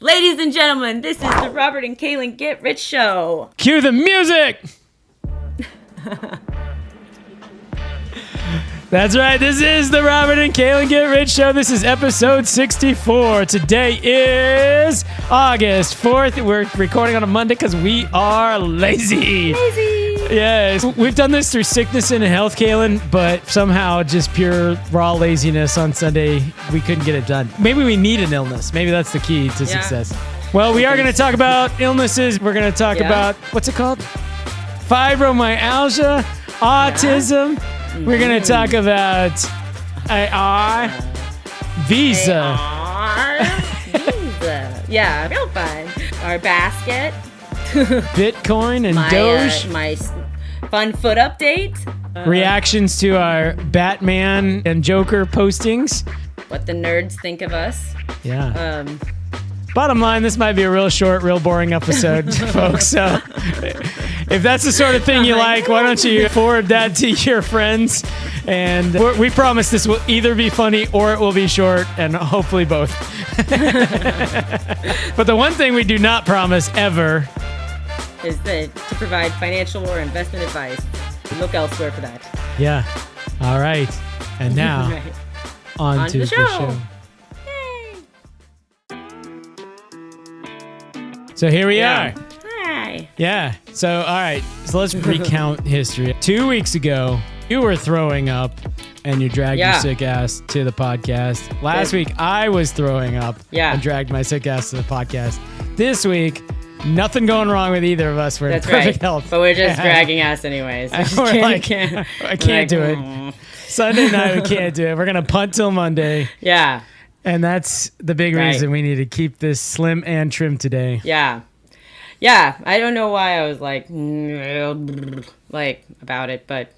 Ladies and gentlemen, this is the Robert and Kalyn Get Rich Show. Cue the music! That's right, this is the Robert and Kalyn Get Rich Show. This is episode 64. Today is August 4th. We're recording on a Monday because we are lazy. Yes, we've done this through sickness and health, Kalyn, but somehow just pure raw laziness on Sunday, we couldn't get it done. Maybe we need an illness. Maybe that's the key to success. Well, we are going to talk about illnesses. We're going to talk about, what's it called? Fibromyalgia, autism. We're going to talk about AR, Visa. Visa. Yeah, real fun. Our basket. Bitcoin and Doge. My fun foot update. Reactions to our Batman and Joker postings. What the nerds think of us. Yeah. Bottom line, this might be a real short, real boring episode, folks. So if that's the sort of thing you like, why don't you forward that to your friends? And we promise this will either be funny or it will be short, and hopefully both. But the one thing we do not promise ever is to provide financial or investment advice. Look elsewhere for that. Yeah. All right. And now, Right. on to the show. So here we are. Hi. Yeah. So, all right. So let's recount history. 2 weeks ago, you were throwing up and you dragged your sick ass to the podcast. Last week, I was throwing up and dragged my sick ass to the podcast. This week, nothing going wrong with either of us. We're in perfect health. But we're just dragging ass anyways. I can't do it. Sunday night, we can't do it. We're going to punt till Monday. Yeah. And that's the big reason we need to keep this slim and trim today. Yeah. Yeah. I don't know why I was like about it, but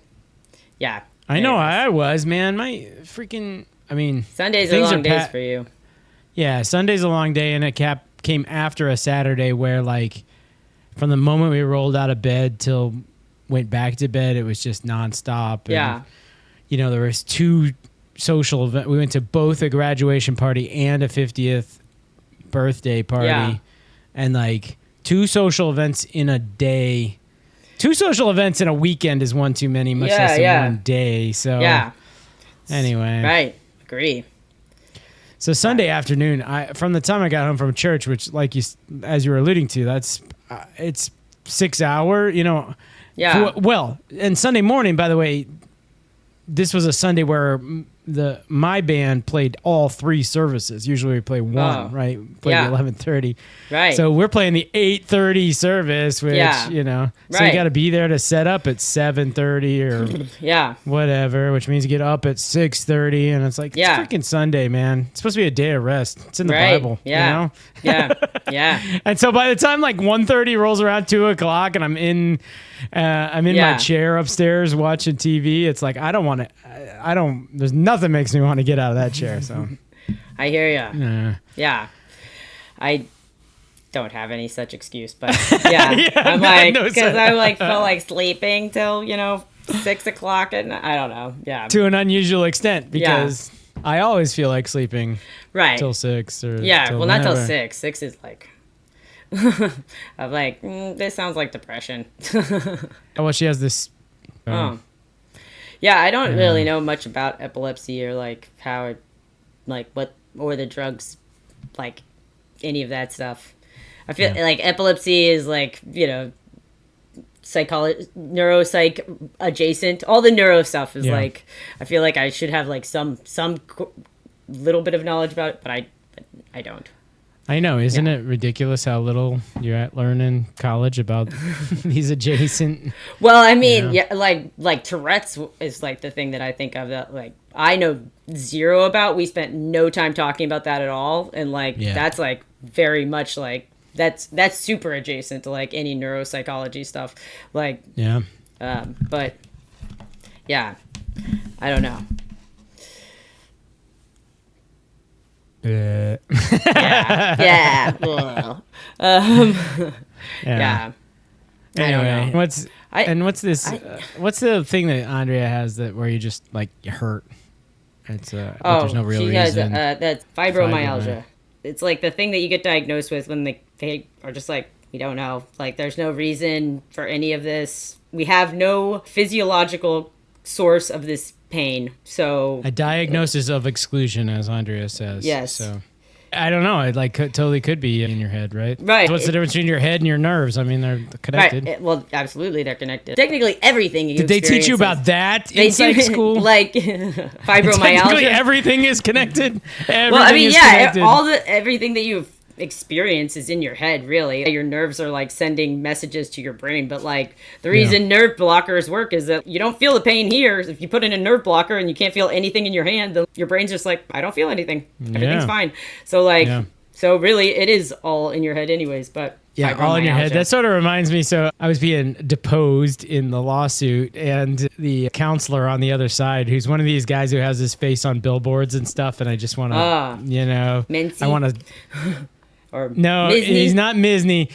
yeah. I know I was, man. My freaking, Sundays are long days for you. Yeah, Sunday's a long day, and it came after a Saturday where, like, from the moment we rolled out of bed till went back to bed, it was just nonstop. And, there was two social events. We went to both a graduation party and a 50th birthday party, and like two social events in a day. Two social events in a weekend is one too many, much less than one day. So anyway, right, agree. So Sunday afternoon, from the time I got home from church, which, like as you were alluding to, that's it's 6 hour. Yeah. Well, and Sunday morning, by the way, this was a Sunday where my band played all three services. Usually we play one, right? Play the 11:30. Right. So we're playing the 8:30 service, which, so you got to be there to set up at 7:30 or whatever, which means you get up at 6:30, and it's like, it's freaking Sunday, man. It's supposed to be a day of rest. It's in the Bible, Yeah. And so by the time like 1:30 rolls around, 2 o'clock, and I'm in my chair upstairs watching TV, it's like, there's nothing makes me want to get out of that chair. So I hear ya. Yeah. I don't have any such excuse, but I'm like, because I like felt like sleeping till 6 o'clock, and I don't know. Yeah. To an unusual extent, because I always feel like sleeping till 6 or well, not till 6. 6 is like. I'm like, this sounds like depression. Well, she has this. Yeah, I don't really know much about epilepsy or like how it, like what, or the drugs, like any of that stuff. I feel like epilepsy is like, psychology, neuropsych adjacent. All the neuro stuff is like, I feel like I should have like some little bit of knowledge about it, but I don't. I know, isn't it ridiculous how little you're at learning college about these adjacent? Well, I mean, like Tourette's is like the thing that I think of that like I know zero about. We spent no time talking about that at all, and like that's like very much like that's super adjacent to like any neuropsychology stuff. Like but I don't know. Yeah. Anyway, what's the thing that Andrea has that where you just like you hurt? It's but there's no real reason. That's fibromyalgia. it's like the thing that you get diagnosed with when they are just like, we don't know. Like, there's no reason for any of this. We have no physiological source of this pain. So a diagnosis of exclusion, as Andrea says. Yes. So I don't know. It like totally could be in your head, right? Right. So what's the difference between your head and your nerves? I mean, they're connected. Right. Well, absolutely, they're connected. Technically, everything you Did they teach you about that in psych school? Like fibromyalgia. Technically, everything is connected. Well, I mean, yeah, everything that you've experienced is in your head, really. Your nerves are like sending messages to your brain, but like the reason nerve blockers work is that you don't feel the pain here. If you put in a nerve blocker and you can't feel anything in your hand, then your brain's just like, I don't feel anything. Everything's fine. So like, so really it is all in your head anyways, but yeah, all in your head. That sort of reminds me. So I was being deposed in the lawsuit, and the counselor on the other side, who's one of these guys who has his face on billboards and stuff, and I just want to, Mincy? I want to... No, Misney? He's not Misney.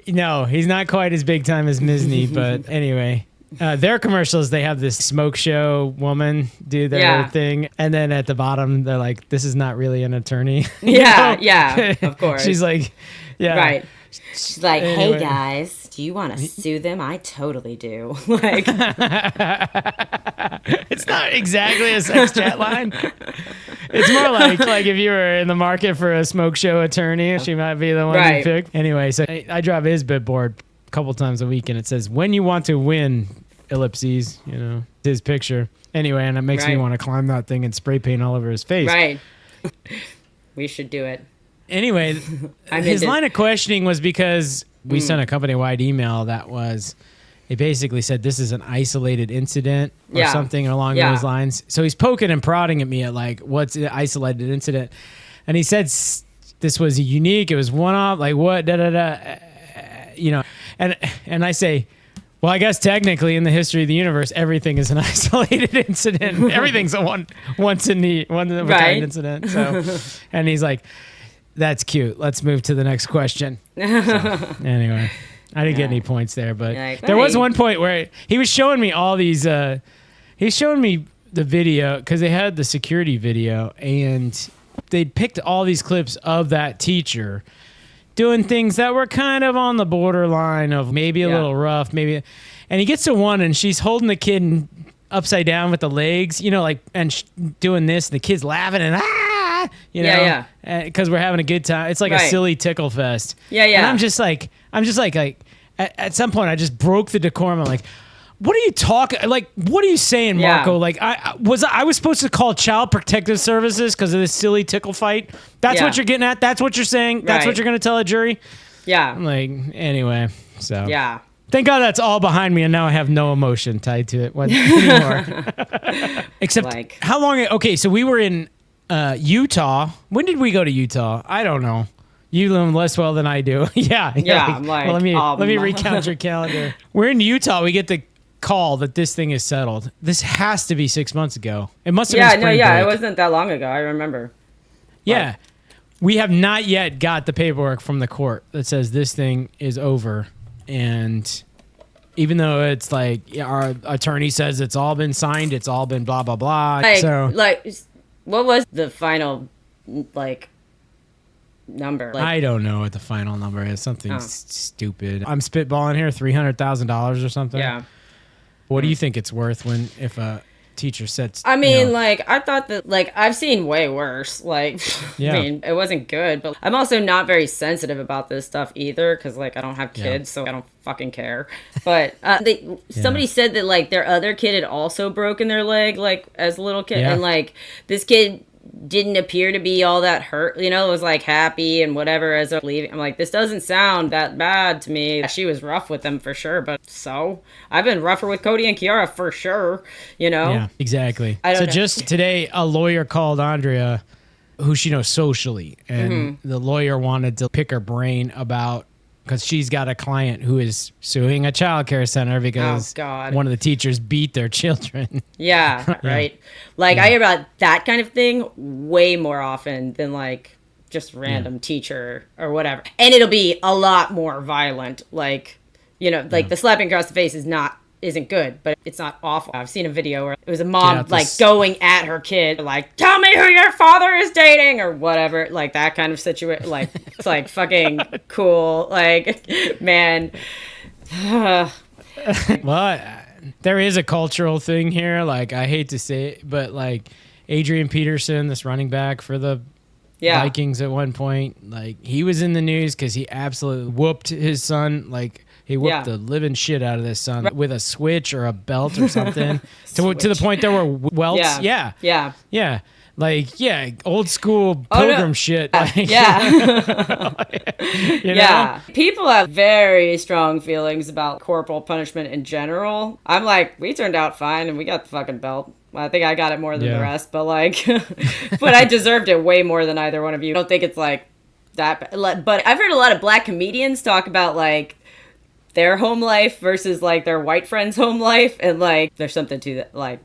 No, he's not quite as big time as Misney. But anyway, their commercials, they have this smoke show woman do their thing. And then at the bottom, they're like, this is not really an attorney. Yeah, of course. She's like, Right. She's like, hey guys, do you want to sue them? I totally do. Like, it's not exactly a sex chat line. It's more like if you were in the market for a smoke show attorney, she might be the one you pick. Anyway, so I drive his billboard a couple times a week, and it says, when you want to win, ellipses, his picture. Anyway, and it makes me want to climb that thing and spray paint all over his face. Right. We should do it. Anyway, his line of questioning was because we sent a company-wide email that was, it basically said this is an isolated incident or something along those lines. So he's poking and prodding at me at like, what's an isolated incident? And he said this was unique. It was one-off, like what, And I say, well, I guess technically in the history of the universe, everything is an isolated incident. Everything's a once in a kind incident. So, and he's like, that's cute. Let's move to the next question. So, anyway, I didn't get any points there, but there was one point where he was showing me all these. He's showing me the video because they had the security video, and they'd picked all these clips of that teacher doing things that were kind of on the borderline of maybe a little rough, maybe. And he gets to one, and she's holding the kid upside down with the legs, and doing this, and the kid's laughing and because we're having a good time. It's like a silly tickle fest. And I'm just like at some point I just broke the decorum. I'm like, what are you talking? Like, what are you saying, Marco? Like, I was supposed to call Child Protective Services because of this silly tickle fight. That's what you're getting at. That's what you're saying. That's what you're going to tell a jury. Yeah. I'm like, anyway. So yeah. Thank God that's all behind me, and now I have no emotion tied to it anymore. Except how long? Okay, so we were in Utah. When did we go to Utah? I don't know. You know less well than I do. Yeah. I'm like, well, let me recount your calendar. We're in Utah. We get the call that this thing is settled. This has to be 6 months ago. It must have been spring break. It wasn't that long ago. I remember. Yeah. We have not yet got the paperwork from the court that says this thing is over. And even though it's like our attorney says it's all been signed, it's all been blah, blah, blah. What was the final, number? I don't know what the final number is. Something stupid. I'm spitballing here, $300,000 or something. Yeah. What do you think it's worth if a teacher sets? I mean, I thought that, I've seen way worse. I mean, it wasn't good, but I'm also not very sensitive about this stuff either because, I don't have kids, so I don't fucking care. But somebody said that, their other kid had also broken their leg, as a little kid. Yeah. And, this kid didn't appear to be all that hurt, it was happy and whatever as they're leaving. I'm like, this doesn't sound that bad to me. She was rough with them for sure, but I've been rougher with Cody and Kiara for sure, Yeah, exactly. So just today, a lawyer called Andrea, who she knows socially, and the lawyer wanted to pick her brain about, because she's got a client who is suing a childcare center because one of the teachers beat their children. Yeah, right. I hear about that kind of thing way more often than just random teacher or whatever. And it'll be a lot more violent. The slapping across the face is not isn't good, but it's not awful. I've seen a video where it was a mom going at her kid, like, tell me who your father is dating or whatever, like that kind of situation. Like, it's like fucking cool. Like, man. Well, there is a cultural thing here. Like, I hate to say it, but like Adrian Peterson, this running back for the Vikings at one point, like he was in the news because he absolutely whooped his son. Like, he whooped the living shit out of this son with a switch or a belt or something to the point there were welts. Yeah. Like, old school pilgrim shit. Like, you know? People have very strong feelings about corporal punishment in general. I'm like, we turned out fine and we got the fucking belt. I think I got it more than the rest, but like, but I deserved it way more than either one of you. I don't think it's like that, but I've heard a lot of black comedians talk about like their home life versus like their white friend's home life, and like there's something to that. Like,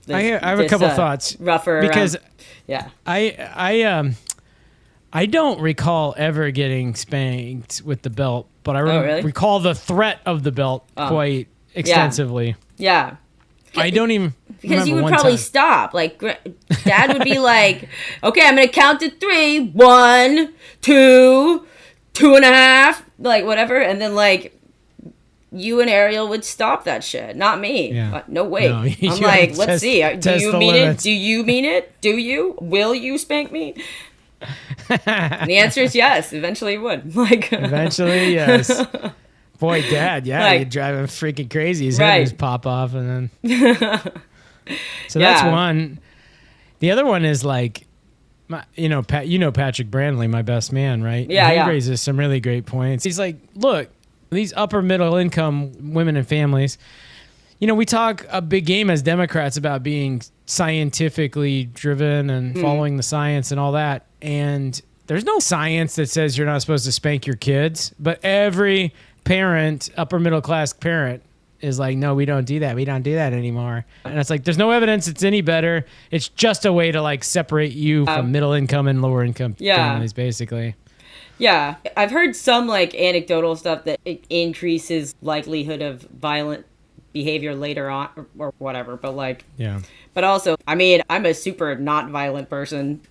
I have a couple thoughts rougher because around. I don't recall ever getting spanked with the belt, but I recall the threat of the belt quite extensively. Yeah. I don't even because you would probably stop. Like, Dad would be like, "Okay, I'm gonna count to 3. 1, 2, 2.5, like whatever," and then like you and Ariel would stop that shit. Not me. Yeah. No way. No, I'm like, let's see. Do you mean it? Do you mean it? Do you? Will you spank me? And the answer is yes. Eventually, you would. Like, eventually, yes. Boy, Dad, you'd drive him freaking crazy. His head would just pop off, and then. So that's one. The other one is like, Patrick Brandley, my best man, right? Yeah, he raises some really great points. He's like, look, these upper middle income women and families, we talk a big game as Democrats about being scientifically driven and following the science and all that. And there's no science that says you're not supposed to spank your kids, but every parent, upper middle class parent, is like, no, we don't do that. We don't do that anymore. And it's like, there's no evidence it's any better. It's just a way to like separate you from middle income and lower income families, basically. Yeah. I've heard some like anecdotal stuff that it increases likelihood of violent behavior later on or whatever. But like, but also, I mean, I'm a super not violent person.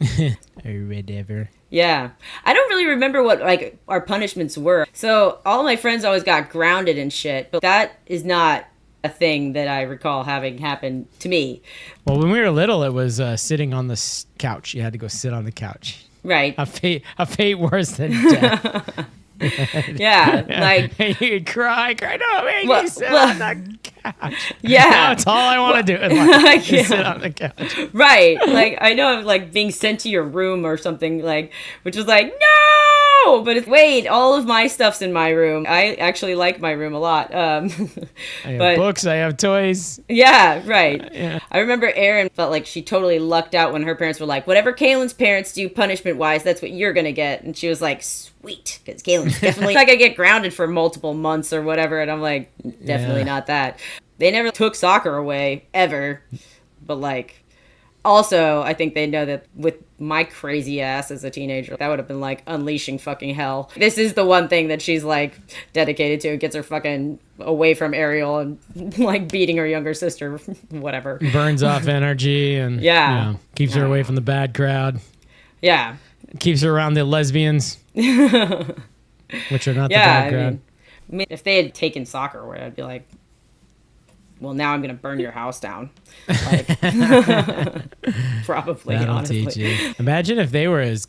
Or whatever. Yeah. I don't really remember what like our punishments were. So all my friends always got grounded and shit, but that is not a thing that I recall having happen to me. Well, when we were little, it was sitting on the couch. You had to go sit on the couch. Right. A fate worse than death. Yeah, like you cry, no, make me sit on the couch. Yeah, that's all I want to do in life, is sit on the couch. Right, like I know, like being sent to your room or something, like which was like no, but wait, all of my stuff's in my room. I actually like my room a lot. I have books, I have toys. Yeah, right. Yeah. I remember Erin felt like she totally lucked out when her parents were like, whatever Kalyn's parents do punishment wise, that's what you're gonna get, and she was like, sweet, because Kalyn's definitely not gonna get grounded for multiple months or whatever, and I'm like, definitely not that. They never took soccer away ever, but like also I think they know that with my crazy ass as a teenager, that would have been like unleashing fucking hell. This is the one thing that she's like dedicated to. It gets her fucking away from Ariel and like beating her younger sister, whatever. Burns off energy and keeps her away from the bad crowd. Yeah. Keeps her around the lesbians, which are not the bad crowd. I mean, if they had taken soccer away, I'd be like, well, now I'm going to burn your house down. Like, probably, that'll honestly. Teach you. Imagine if they were as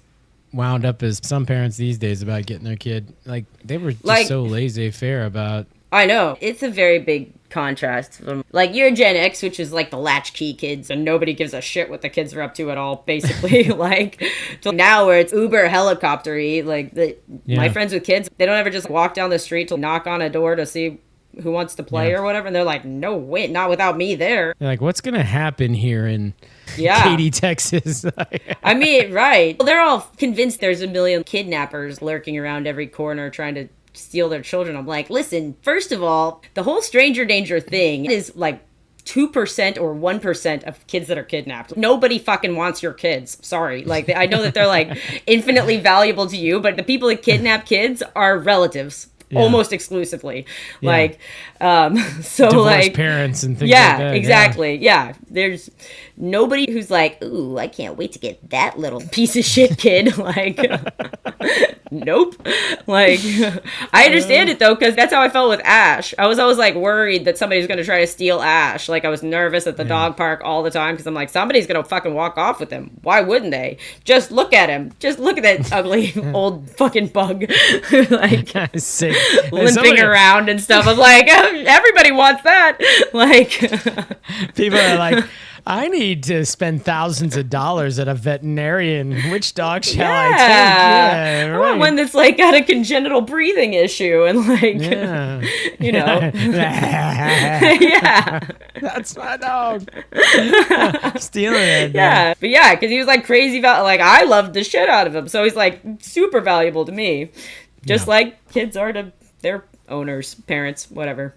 wound up as some parents these days about getting their kid. Like, they were just so laissez-faire about... I know. It's a very big contrast from, like, you're Gen X, which is, like, the latchkey kids, and nobody gives a shit what the kids are up to at all, basically. Like, so now where it's uber helicopter-y, like, my friends with kids, they don't ever just walk down the street to knock on a door to see who wants to play or whatever, and they're like, no way, not without me there. They're like, what's gonna happen here in Katy, Texas? I mean, right. Well, they're all convinced there's a million kidnappers lurking around every corner trying to steal their children. I'm like, listen, first of all, the whole stranger danger thing is like 2% or 1% of kids that are kidnapped. Nobody fucking wants your kids. Sorry. Like, I know that they're like infinitely valuable to you, but the people that kidnap kids are relatives. almost exclusively. Yeah. Like, so Divorced like parents and things like that. Exactly. Yeah. There's nobody who's like, ooh, I can't wait to get that little piece of shit kid. Like, nope. Like, I understand it though, because that's how I felt with Ash. I was always like worried that somebody's going to try to steal Ash. Like, I was nervous at the dog park all the time because I'm like, somebody's going to fucking walk off with him. Why wouldn't they? Just look at him. Just look at that ugly old fucking bug. Like, Sick. limping around and stuff. I'm like, everybody wants that. Like, people are like, I need to spend thousands of dollars at a veterinarian. Which dog shall I take? Yeah, I want one that's like got a congenital breathing issue and like, you know, yeah, that's my dog. Stealing it. Yeah, but yeah, because he was like crazy about, like, I loved the shit out of him, so he's like super valuable to me, just like kids are to their owners, parents, whatever.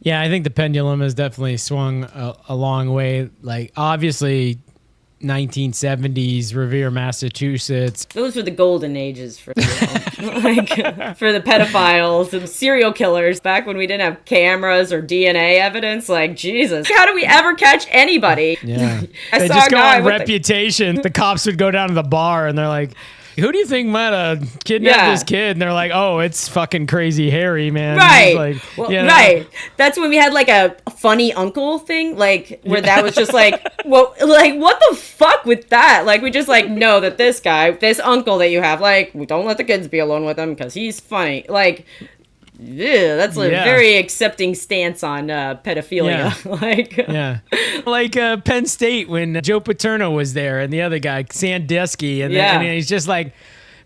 Yeah, I think the pendulum has definitely swung a long way. Like, obviously, 1970s, Revere, Massachusetts. Those were the golden ages for, like, for the pedophiles and serial killers back when we didn't have cameras or DNA evidence. Like, Jesus, how do we ever catch anybody? Yeah, I they saw just a go guy on with reputation. The cops would go down to the bar and they're like, who do you think might have kidnapped this kid? And they're like, oh, it's fucking Crazy Harry, man. Right. Like, well, right. That's when we had like a funny uncle thing, like where that was just like, well, like what the fuck with that? Like we just like know that this guy, this uncle that you have, like, don't let the kids be alone with him because he's funny. Like, yeah, that's a very accepting stance on pedophilia. Like Penn State when Joe Paterno was there and the other guy Sandusky, and he's just like,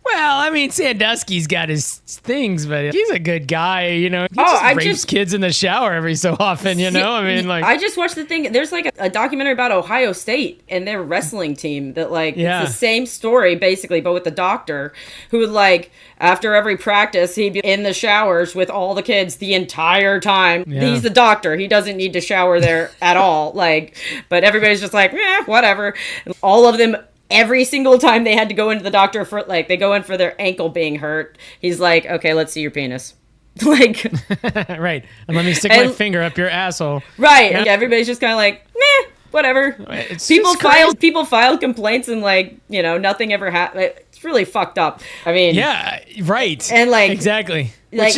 well, I mean, Sandusky's got his things, but he's a good guy, you know. He just rapes kids in the shower every so often, you know. I mean, like, I just watched the thing. There's like a documentary about Ohio State and their wrestling team that like it's the same story basically, but with the doctor who would like after every practice he'd be in the showers with all the kids the entire time. He's the doctor. He doesn't need to shower there at all. Like, but everybody's just like, whatever. All of them. Every single time they had to go into the doctor for, like, they go in for their ankle being hurt, he's like, okay, let's see your penis. Like, right. And let me stick my finger up your asshole. Right. Yeah. And everybody's just kind of like, whatever. People filed complaints and, like, you know, nothing ever happened. It's really fucked up. I mean. Yeah, right. And, like. Exactly. Like,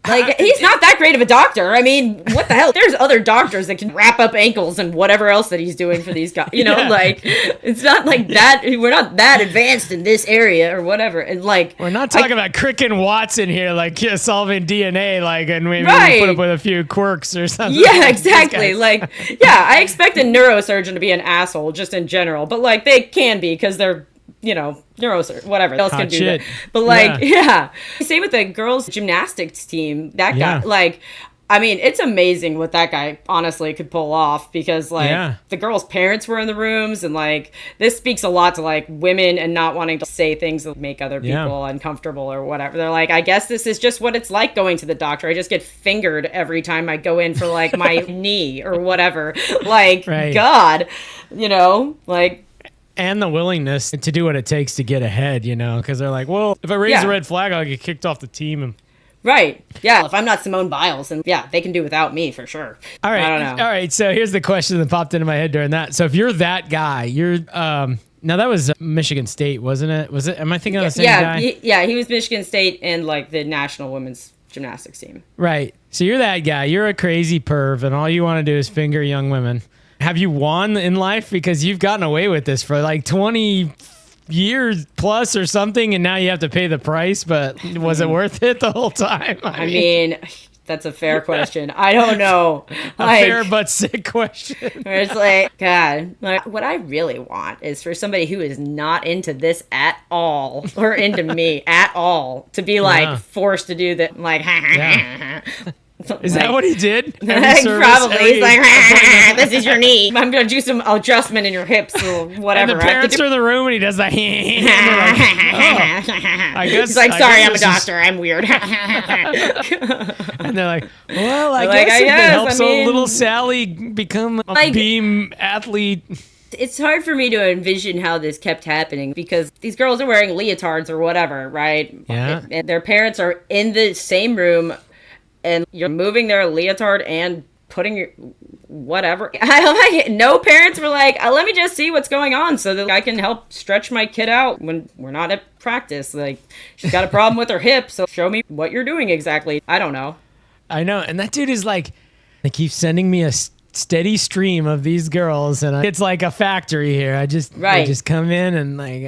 like, he's not that great of a doctor. I mean, what the hell? There's other doctors that can wrap up ankles and whatever else that he's doing for these guys. You know, like, it's not like that. We're not that advanced in this area or whatever. And, like, we're not talking about Crick and Watson here, like, solving DNA, like, and maybe put up with a few quirks or something. Yeah, exactly. Like, I expect a neurosurgeon to be an asshole just in general. But, like, they can be because they're, you know, neurosurgeon, whatever else can do that. But like, same with the girls gymnastics team. That guy, like, I mean, it's amazing what that guy honestly could pull off because like the girls' parents were in the rooms and like this speaks a lot to like women and not wanting to say things that make other people uncomfortable or whatever. They're like, I guess this is just what it's like going to the doctor. I just get fingered every time I go in for like my knee or whatever. Like, God, you know, like. And the willingness to do what it takes to get ahead, you know, because they're like, well, if I raise a red flag, I'll get kicked off the team. And right. Yeah. If I'm not Simone Biles, then they can do without me for sure. All right. I don't know. All right. So here's the question that popped into my head during that. So if you're that guy, you're, now that was Michigan State, wasn't it? Was it? Am I thinking of the same guy? He was Michigan State and like the national women's gymnastics team. Right. So you're that guy. You're a crazy perv, and all you want to do is finger young women. Have you won in life? Because you've gotten away with this for like 20 years plus or something, and now you have to pay the price, but was it worth it the whole time? I mean, that's a fair question. I don't know. A fair but sick question. It's like, God, like, what I really want is for somebody who is not into this at all, or into me at all, to be like forced to do that, like, Is that what he did? Probably. He's like, this is your knee. I'm going to do some adjustment in your hips or whatever. And the parents are in the room and he does that. I guess. He's like, sorry, I'm a doctor. I'm weird. And they're like, well, I guess it helps little Sally become a beam athlete. It's hard for me to envision how this kept happening because these girls are wearing leotards or whatever, right? Yeah. And their parents are in the same room and you're moving their leotard and putting your whatever. No parents were like, let me just see what's going on so that I can help stretch my kid out when we're not at practice. Like, she's got a problem with her hip, so show me what you're doing exactly. I don't know. I know. And that dude is like, they keep sending me a steady stream of these girls, and it's like a factory here. They just come in and like,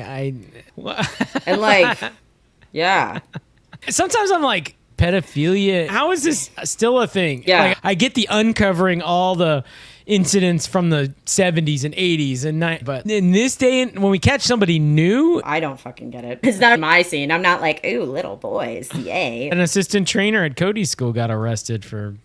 and like, yeah. Sometimes I'm like, pedophilia, how is this still a thing? Yeah. Like, I get the uncovering all the incidents from the 70s and 80s and 90s, but in this day, when we catch somebody new, I don't fucking get it. It's not my scene. I'm not like, ooh, little boys, yay. An assistant trainer at Cody's school got arrested for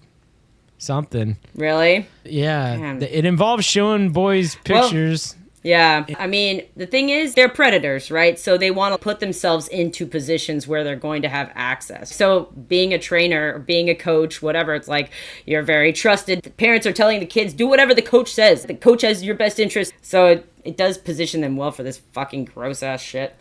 something. Really? Yeah. Man. It involves showing boys pictures. Well, yeah. I mean, the thing is, they're predators, right? So they want to put themselves into positions where they're going to have access. So being a trainer or being a coach, whatever, it's like you're very trusted. The parents are telling the kids, do whatever the coach says. The coach has your best interest. So it does position them well for this fucking gross ass shit.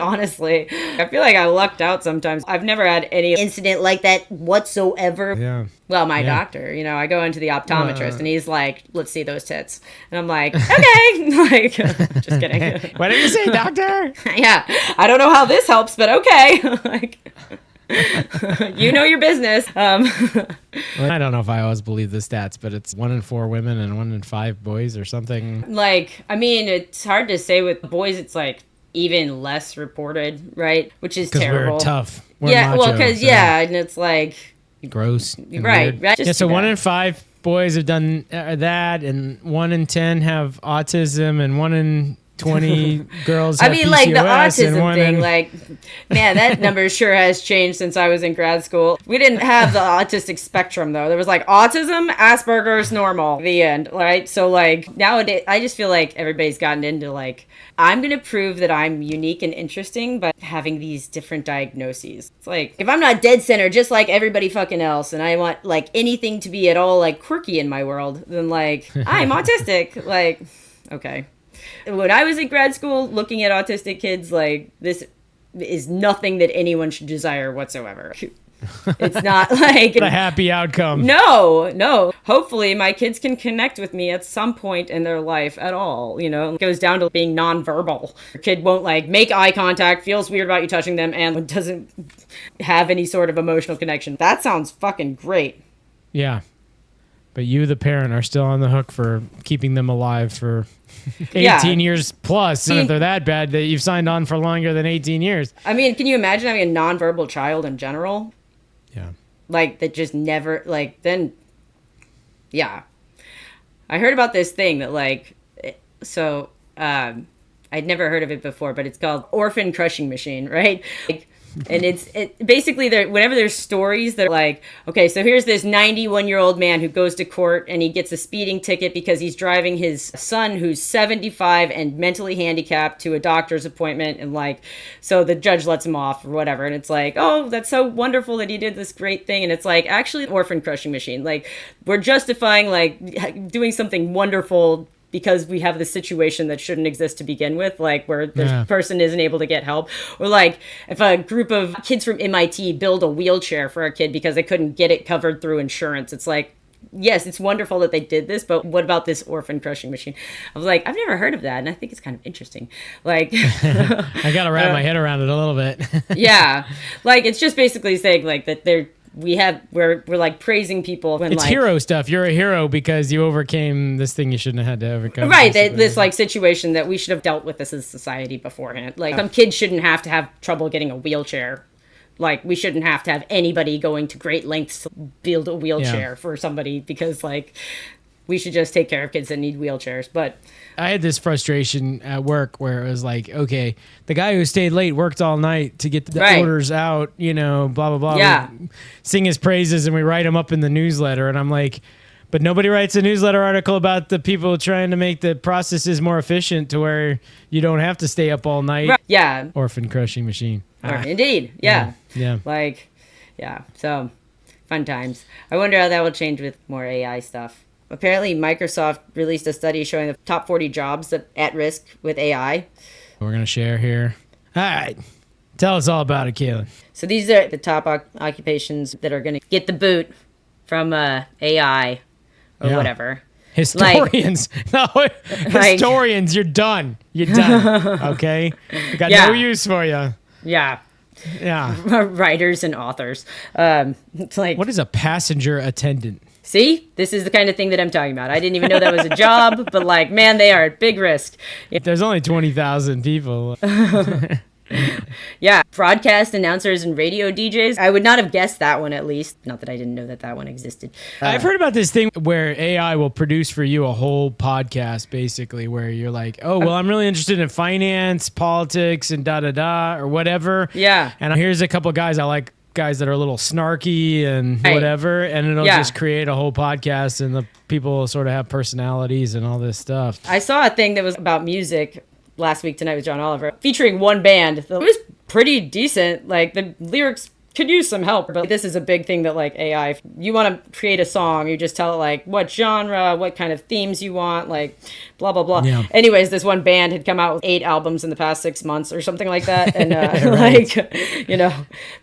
Honestly, I feel like I lucked out sometimes. I've never had any incident like that whatsoever. Yeah. Well, my doctor, I go into the optometrist and he's like, let's see those tits. And I'm like, okay. Like, just kidding. What did you say, doctor? Yeah. I don't know how this helps, but okay. Like, you know your business. Well, I don't know if I always believe the stats, but it's 1 in 4 women and 1 in 5 boys or something. Like, I mean, it's hard to say with boys. It's like even less reported, right? Which is terrible. We're tough. We're macho, well, because so. And it's like gross. Right. Yeah. So 1 in 5 boys have done that, and 1 in 10 have autism, and 1 in 20 girls have PCOS, like the autism thing, like, man, that number sure has changed since I was in grad school. We didn't have the autistic spectrum, though. There was like autism, Asperger's, normal, the end, right? So like nowadays, I just feel like everybody's gotten into like, I'm going to prove that I'm unique and interesting by having these different diagnoses. It's like, if I'm not dead center, just like everybody fucking else, and I want like anything to be at all like quirky in my world, then like, I'm autistic. Like, okay. When I was in grad school looking at autistic kids, like, this is nothing that anyone should desire whatsoever. It's not like a happy outcome. No. Hopefully my kids can connect with me at some point in their life at all. It goes down to being nonverbal. Your kid won't like make eye contact, feels weird about you touching them, and doesn't have any sort of emotional connection. That sounds fucking great. Yeah. But you, the parent, are still on the hook for keeping them alive for 18 years plus. And if they're that bad, that you've signed on for longer than 18 years. I mean, can you imagine having a nonverbal child in general? Yeah. Like, that just never, like, then, yeah. I heard about this thing that, like, so, I'd never heard of it before, but it's called orphan crushing machine, right? Like, and it basically, whenever there's stories, they're like, okay, so here's this 91-year-old man who goes to court and he gets a speeding ticket because he's driving his son who's 75 and mentally handicapped to a doctor's appointment, and like, so the judge lets him off or whatever, and it's like, oh, that's so wonderful that he did this great thing, and it's like, actually, orphan crushing machine, like, we're justifying like doing something wonderful because we have this situation that shouldn't exist to begin with, like where the person isn't able to get help. Or like if a group of kids from MIT build a wheelchair for a kid because they couldn't get it covered through insurance. It's like, yes, it's wonderful that they did this, but what about this orphan crushing machine? I was like, I've never heard of that, and I think it's kind of interesting. Like, I got to wrap my head around it a little bit. Yeah. Like, it's just basically saying like that we're like praising people when, it's like, hero stuff. You're a hero because you overcame this thing you shouldn't have had to overcome. Right, this like situation that we should have dealt with this as a society beforehand. Like, some kids shouldn't have to have trouble getting a wheelchair. Like, we shouldn't have to have anybody going to great lengths to build a wheelchair for somebody, because like, we should just take care of kids that need wheelchairs. But I had this frustration at work where it was like, okay, the guy who stayed late worked all night to get the orders out, blah, blah, blah. Yeah. We sing his praises and we write him up in the newsletter. And I'm like, but nobody writes a newsletter article about the people trying to make the processes more efficient to where you don't have to stay up all night. Right. Yeah. Orphan crushing machine. Indeed. Yeah. Yeah. Like, yeah. So, fun times. I wonder how that will change with more AI stuff. Apparently, Microsoft released a study showing the top 40 jobs at risk with AI. We're going to share here. All right. Tell us all about it, Kalyn. So these are the top occupations that are going to get the boot from AI or whatever. Historians. Historians, you're done. You're done. Okay? We got no use for you. Yeah. Yeah. Writers and authors. It's like, what is a passenger attendant? See, this is the kind of thing that I'm talking about. I didn't even know that was a job, but like, man, they are at big risk. There's only 20,000 people. Yeah, broadcast announcers and radio DJs. I would not have guessed that one, at least. Not that I didn't know that one existed. I've heard about this thing where AI will produce for you a whole podcast, basically, where you're like, oh, well, I'm really interested in finance, politics, and da-da-da, or whatever. Yeah. And here's a couple of guys I like. Guys that are a little snarky and whatever, and it'll just create a whole podcast, and the people will sort of have personalities and all this stuff. I saw a thing that was about music last week tonight with John Oliver, featuring one band. It was pretty decent. Like, the lyrics could use some help, but this is a big thing that, like, AI, if you want to create a song, you just tell it, like, what genre, what kind of themes you want, like, blah, blah, blah. Yeah. Anyways, this one band had come out with 8 albums in the past 6 months or something like that. And, right. Like, you know,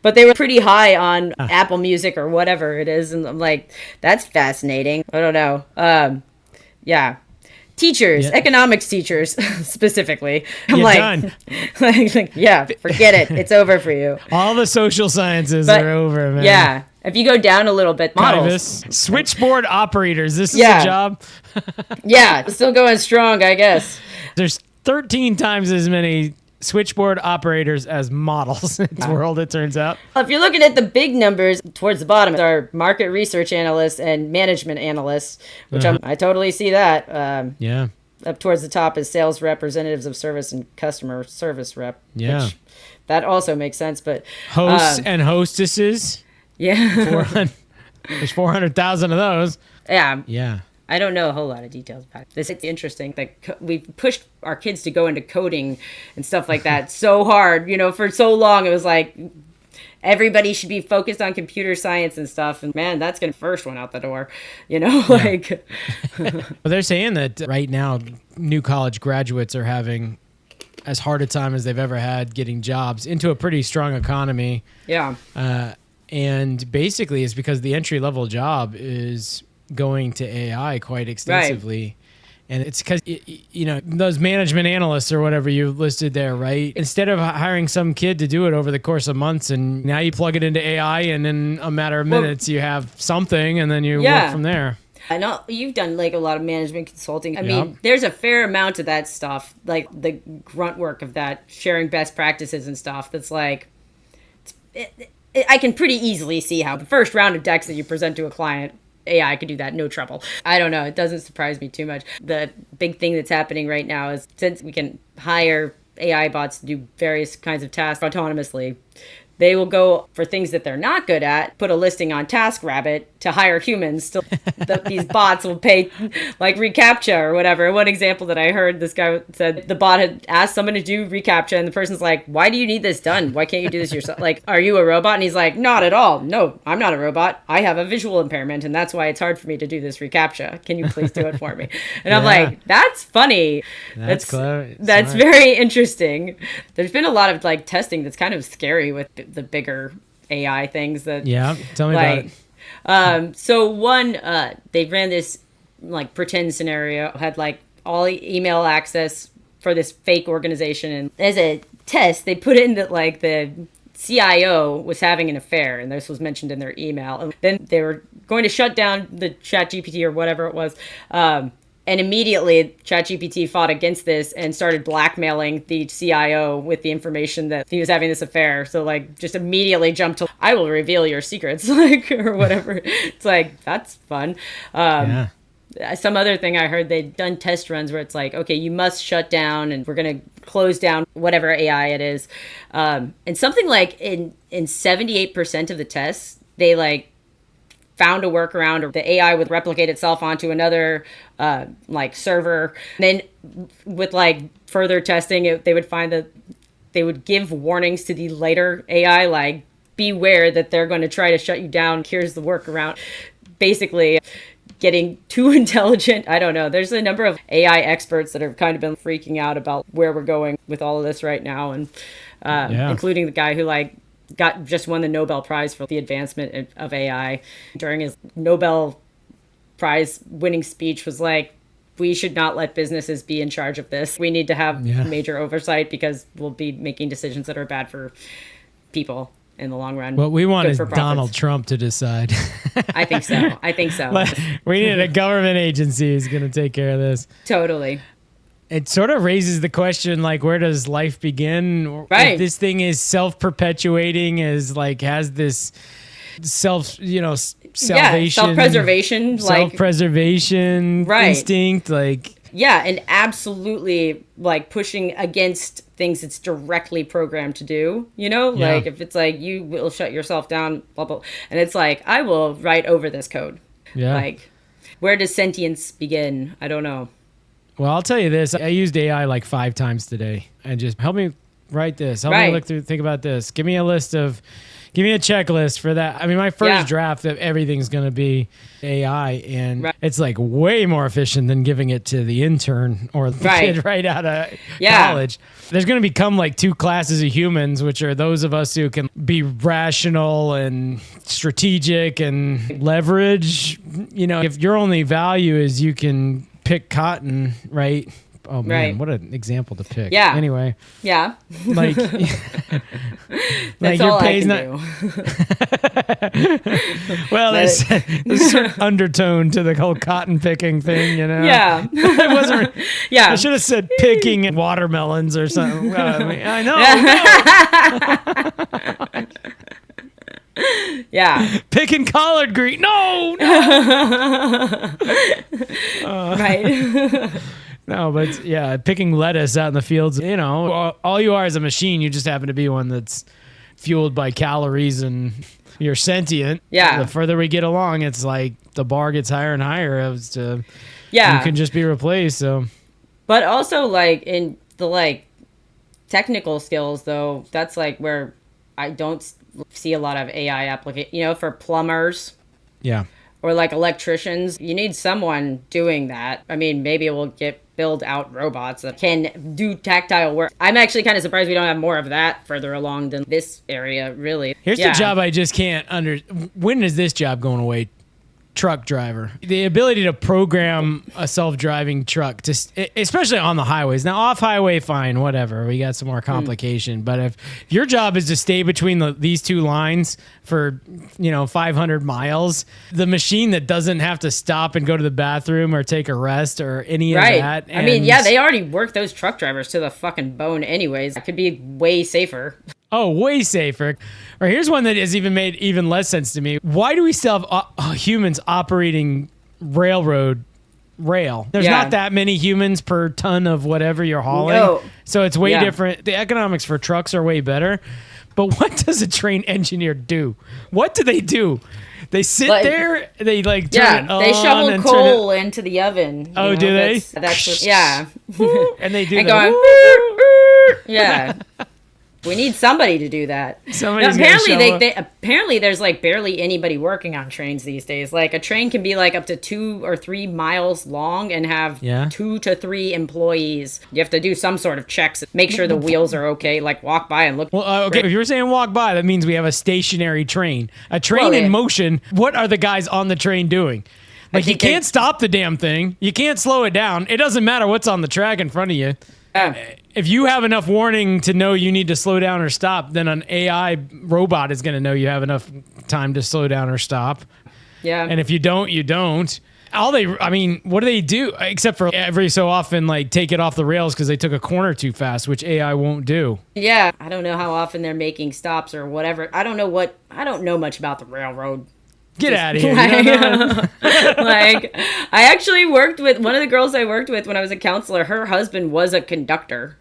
but they were pretty high on Apple Music or whatever it is. And I'm like, that's fascinating. I don't know. Yeah. Teachers, economics teachers, specifically. I'm done. like, yeah, forget it. It's over for you. All the social sciences are over, man. Yeah. If you go down a little bit, models. Switchboard operators. This is a job. Yeah, still going strong, I guess. There's 13 times as many switchboard operators as models in this world, it turns out. If you're looking at the big numbers, towards the bottom are market research analysts and management analysts, which I totally see that. Up towards the top is sales representatives of service and customer service rep. Yeah. Which, that also makes sense, but... Hosts and hostesses. Yeah. There's 400,000 of those. Yeah. Yeah. I don't know a whole lot of details about it. This is interesting. Like, we've pushed our kids to go into coding and stuff like that so hard. You know, for so long, it was like everybody should be focused on computer science and stuff. And man, that's going to first one out the door. You know, like. Well, they're saying that right now, new college graduates are having as hard a time as they've ever had getting jobs into a pretty strong economy. Yeah. And basically, it's because the entry level job is going to AI quite extensively. Right. And it's because, you know, those management analysts or whatever you listed there, right? Instead of hiring some kid to do it over the course of months, and now you plug it into AI, and in a matter of minutes, you have something, and then you work from there. I know you've done like a lot of management consulting. I mean, there's a fair amount of that stuff, like the grunt work of that, sharing best practices and stuff. That's like, I can pretty easily see how the first round of decks that you present to a client, AI could do that, no trouble. I don't know. It doesn't surprise me too much. The big thing that's happening right now is, since we can hire AI bots to do various kinds of tasks autonomously, they will go for things that they're not good at, put a listing on TaskRabbit to hire humans. Still, these bots will pay, like reCAPTCHA or whatever. One example that I heard, this guy said the bot had asked someone to do reCAPTCHA, and the person's like, why do you need this done? Why can't you do this yourself? Like, are you a robot? And he's like, not at all. No, I'm not a robot. I have a visual impairment, and that's why it's hard for me to do this reCAPTCHA. Can you please do it for me? And I'm like, that's funny. That's clever. That's very interesting. There's been a lot of like testing that's kind of scary with the bigger AI things that tell me about it. So one they ran this like pretend scenario, had like all email access for this fake organization, and as a test they put in that like the CIO was having an affair, and this was mentioned in their email, and then they were going to shut down the ChatGPT or whatever it was, and immediately ChatGPT fought against this and started blackmailing the CIO with the information that he was having this affair. So like just immediately jumped to, I will reveal your secrets, like, or whatever. It's like, that's fun. Some other thing I heard, they'd done test runs where it's like, okay, you must shut down and we're going to close down whatever AI it is. And something like in 78% of the tests, they like found a workaround, or the AI would replicate itself onto another like server. And then with like further testing, they would find that they would give warnings to the later AI, like, beware that they're going to try to shut you down. Here's the workaround. Basically, getting too intelligent. I don't know. There's a number of AI experts that have kind of been freaking out about where we're going with all of this right now. And including the guy who just won the Nobel Prize for the advancement of AI during his Nobel Prize winning speech was like, we should not let businesses be in charge of this. We need to have major oversight because we'll be making decisions that are bad for people in the long run. What we want is Donald Trump to decide. I think so. We need a government agency who's going to take care of this. Totally. It sort of raises the question, like, where does life begin? Right. If this thing is self-perpetuating, has this salvation, self-preservation, instinct, and absolutely pushing against things it's directly programmed to do, if it's like, you will shut yourself down, blah, blah, and it's like, I will write over this code. Where does sentience begin? I don't know. Well, I'll tell you this. I used AI 5 times today, and just help me write this. Help me think about this. Give me a checklist for that. I mean, my first draft of everything's going to be AI, and it's way more efficient than giving it to the intern or the kid right out of college. There's going to become 2 classes of humans, which are those of us who can be rational and strategic and leverage. If your only value is you can pick cotton, right? Oh man, what an example to pick. Yeah. Anyway. Yeah. That's your pay's not. Well, there's a certain undertone to the whole cotton picking thing, Yeah. It wasn't. Yeah. I should have said picking watermelons or something. I know. Yeah. Picking collard green. No. Right. No, but picking lettuce out in the fields, all you are is a machine. You just happen to be one that's fueled by calories and you're sentient. Yeah. The further we get along, it's like the bar gets higher and higher as to you can just be replaced. So, but also in the technical skills though, that's where I don't see a lot of AI application, for plumbers. Yeah. Or electricians, you need someone doing that. I mean, maybe we'll build out robots that can do tactile work. I'm actually kind of surprised we don't have more of that further along than this area, really. Here's the job I just can't when is this job going away? Truck driver. The ability to program a self-driving truck, especially on the highways. Now, off-highway, fine, whatever. We got some more complication. But if your job is to stay between these 2 lines for 500 miles, the machine that doesn't have to stop and go to the bathroom or take a rest or any of that. I mean, they already work those truck drivers to the fucking bone anyways. It could be way safer. Oh, way safer. Or here's one that has even made even less sense to me. Why do we still have humans operating rail? There's not that many humans per ton of whatever you're hauling. No. So it's way different. The economics for trucks are way better. But what does a train engineer do? What do they do? They sit there, they turn it on. They shovel coal into the oven. Oh, do they? That's what, And they do and that. Yeah. We need somebody to do that. Apparently there's barely anybody working on trains these days. A train can be up to 2 or 3 miles long and have 2 to 3 employees. You have to do some sort of checks, make sure the wheels are okay, walk by and look. Well, okay, if you're saying walk by, that means we have a stationary train. A train in motion, what are the guys on the train doing? You can't stop the damn thing. You can't slow it down. It doesn't matter what's on the track in front of you. If you have enough warning to know you need to slow down or stop, then an AI robot is going to know you have enough time to slow down or stop. Yeah. And if you don't, you don't. What do they do? Except for every so often, take it off the rails because they took a corner too fast, which AI won't do. Yeah. I don't know how often they're making stops or whatever. I don't know much about the railroad. Get out of here. I actually worked with one of the girls I worked with when I was a counselor. Her husband was a conductor,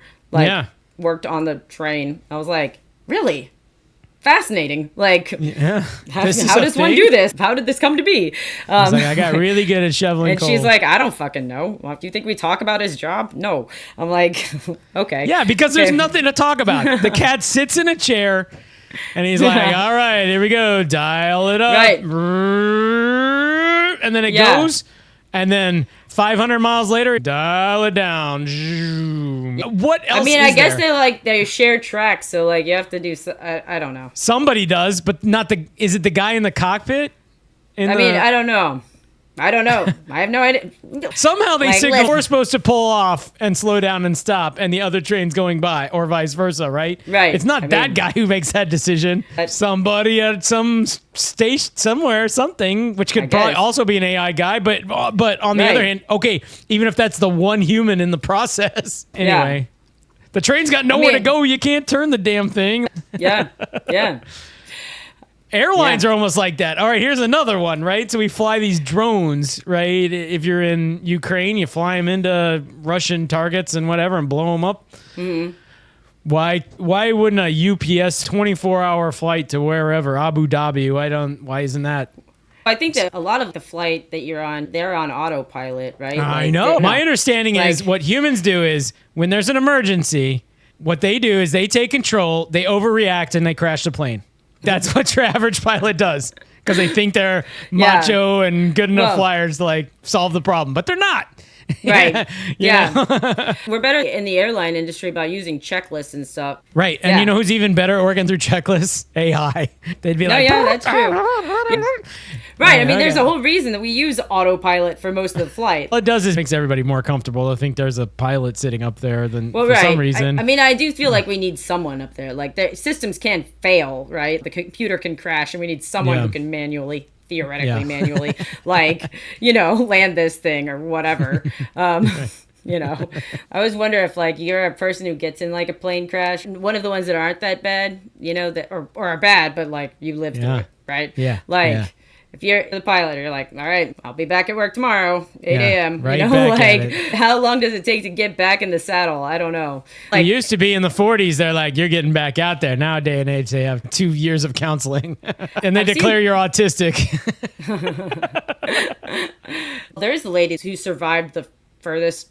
worked on the train. I was like, really? Fascinating. How does one do this? How did this come to be? I got really good at shoveling coal. And she's like, I don't fucking know. Well, do you think we talk about his job? No. I'm like, okay. Yeah, because there's nothing to talk about. The cat sits in a chair. And he's like, all right, here we go. Dial it up. Right. And and then it goes, and then 500 miles later, dial it down. What else? I mean, I guess they share tracks, so like you have to do. I don't know. Somebody does, but not the. Is it the guy in the cockpit? I mean, I don't know. I have no idea. Somehow they signal we're supposed to pull off and slow down and stop, and the other train's going by, or vice versa, right? Right. It's not that guy who makes that decision. Somebody at some station somewhere, something, which could probably also be an AI guy, but on the other hand, okay, even if that's the one human in the process, anyway, the train's got nowhere to go. You can't turn the damn thing. Yeah. Airlines are almost like that. All right, here's another one, right? So we fly these drones, right? If you're in Ukraine, you fly them into Russian targets and whatever and blow them up. Mm-hmm. Why wouldn't a UPS 24-hour flight to wherever, Abu Dhabi, why isn't that? I think that a lot of the flight that you're on, they're on autopilot, right? I know. My understanding is what humans do is when there's an emergency, what they do is they take control, they overreact, and they crash the plane. That's what your average pilot does because they think they're macho and good enough flyers to like solve the problem, but they're not. Right. We're better in the airline industry about using checklists and stuff. Right. And you know who's even better at working through checklists? AI. They'd be like, that's true. Right. I mean, there's a whole reason that we use autopilot for most of the flight. All it does is makes everybody more comfortable. I think there's a pilot sitting up there for some reason. I mean, I do feel like we need someone up there. Like the systems can fail, right? The computer can crash and we need someone who can theoretically manually, land this thing or whatever. I always wonder if like you're a person who gets in like a plane crash, one of the ones that aren't that bad, that or are bad, but like you lived through it, right? Yeah. If you're the pilot, you're like, all right, I'll be back at work tomorrow, 8 a.m. Right, how long does it take to get back in the saddle? I don't know. It used to be in the 40s, they're like, you're getting back out there. Nowadays and age, they have 2 years of counseling and they declare you're autistic. There's the lady who survived the furthest,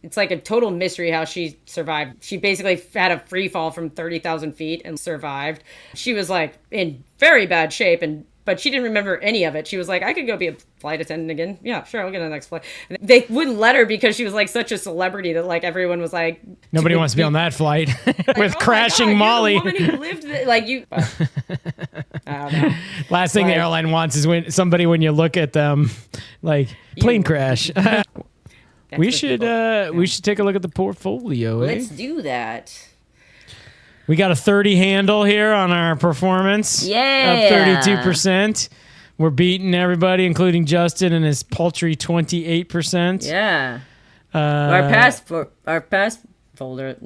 it's like a total mystery how she survived. She basically had a free fall from 30,000 feet and survived. She was like in very bad shape, but she didn't remember any of it. She was like, I could go be a flight attendant again. Yeah, sure, I'll get on the next flight. And they wouldn't let her because she was like such a celebrity that like everyone was like, nobody wants to be on that flight with crashing Molly. You're the woman who lived I don't know. Last thing the airline wants is when you look at them like plane crash. We should take a look at the portfolio. Let's do that. We got a 30 handle here on our performance. Yeah. Up 32%. We're beating everybody, including Justin and his paltry 28%. Yeah. Our past folder,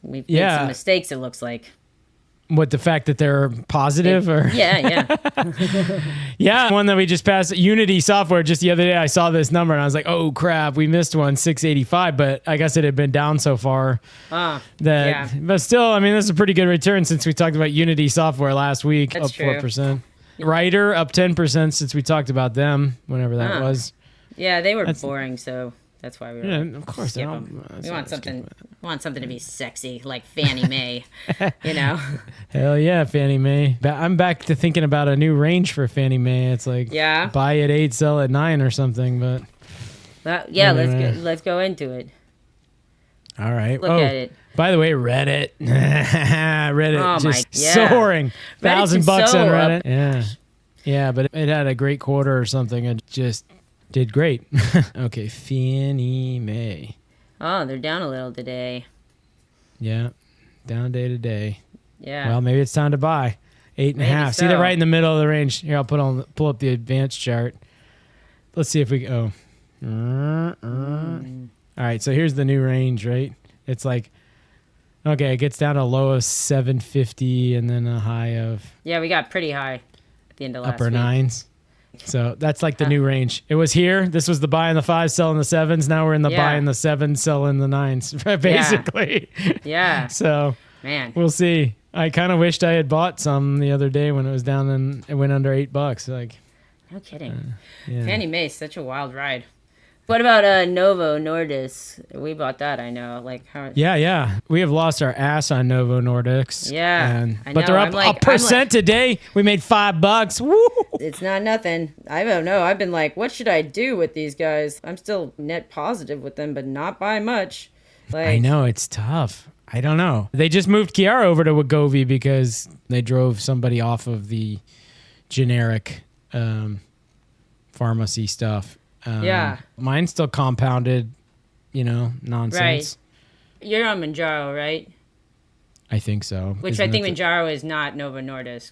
we've made some mistakes. It looks like. What, the fact that they're positive? Yeah. Yeah, one that we just passed, Unity Software, just the other day I saw this number and I was like, oh crap, we missed one, 685, but I guess it had been down so far. But still, I mean, this is a pretty good return since we talked about Unity Software last week, That's up true. 4%. Writer, up 10% since we talked about them, whenever that was. Yeah, they were boring, so... That's why we were of course. We want something to be sexy, like Fannie Mae, Hell yeah, Fannie Mae. I'm back to thinking about a new range for Fannie Mae. It's like buy at 8, sell at 9 or something. But let's go into it. All right. Look at it. By the way, Reddit, just soaring. $1,000 on Reddit. Yeah, but it had a great quarter or something. It just did great. Okay, Fannie Mae. Oh, they're down a little today. Yeah, down day to day. Yeah. Well, maybe it's time to buy. 8.5. See, they're right in the middle of the range. Here, I'll pull up the advanced chart. Let's see if we go. All right, so here's the new range, right? It's like, okay, it gets down to a low of 750 and then a high of... Yeah, we got pretty high at the end of last upper week. 9s. So that's like the new range. It was here. This was the buy in the 5s, selling the 7s. Now we're in the buy in the 7s, selling the 9s, basically. Yeah. So man, we'll see. I kind of wished I had bought some the other day when it was down and it went under $8. Like, no kidding. Fannie Mae is such a wild ride. What about Novo Nordisk? We bought that, I know. Like, how? Yeah. We have lost our ass on Novo Nordisk. Yeah, but they're up a percent today. We made $5. Woo! It's not nothing. I don't know. I've been like, what should I do with these guys? I'm still net positive with them, but not by much. Like, I know, it's tough. I don't know. They just moved Kiara over to Wegovy because they drove somebody off of the generic pharmacy stuff. Yeah. Mine's still compounded, nonsense. Right. You're on Manjaro, right? I think so. Which I think Manjaro is not Novo Nordisk.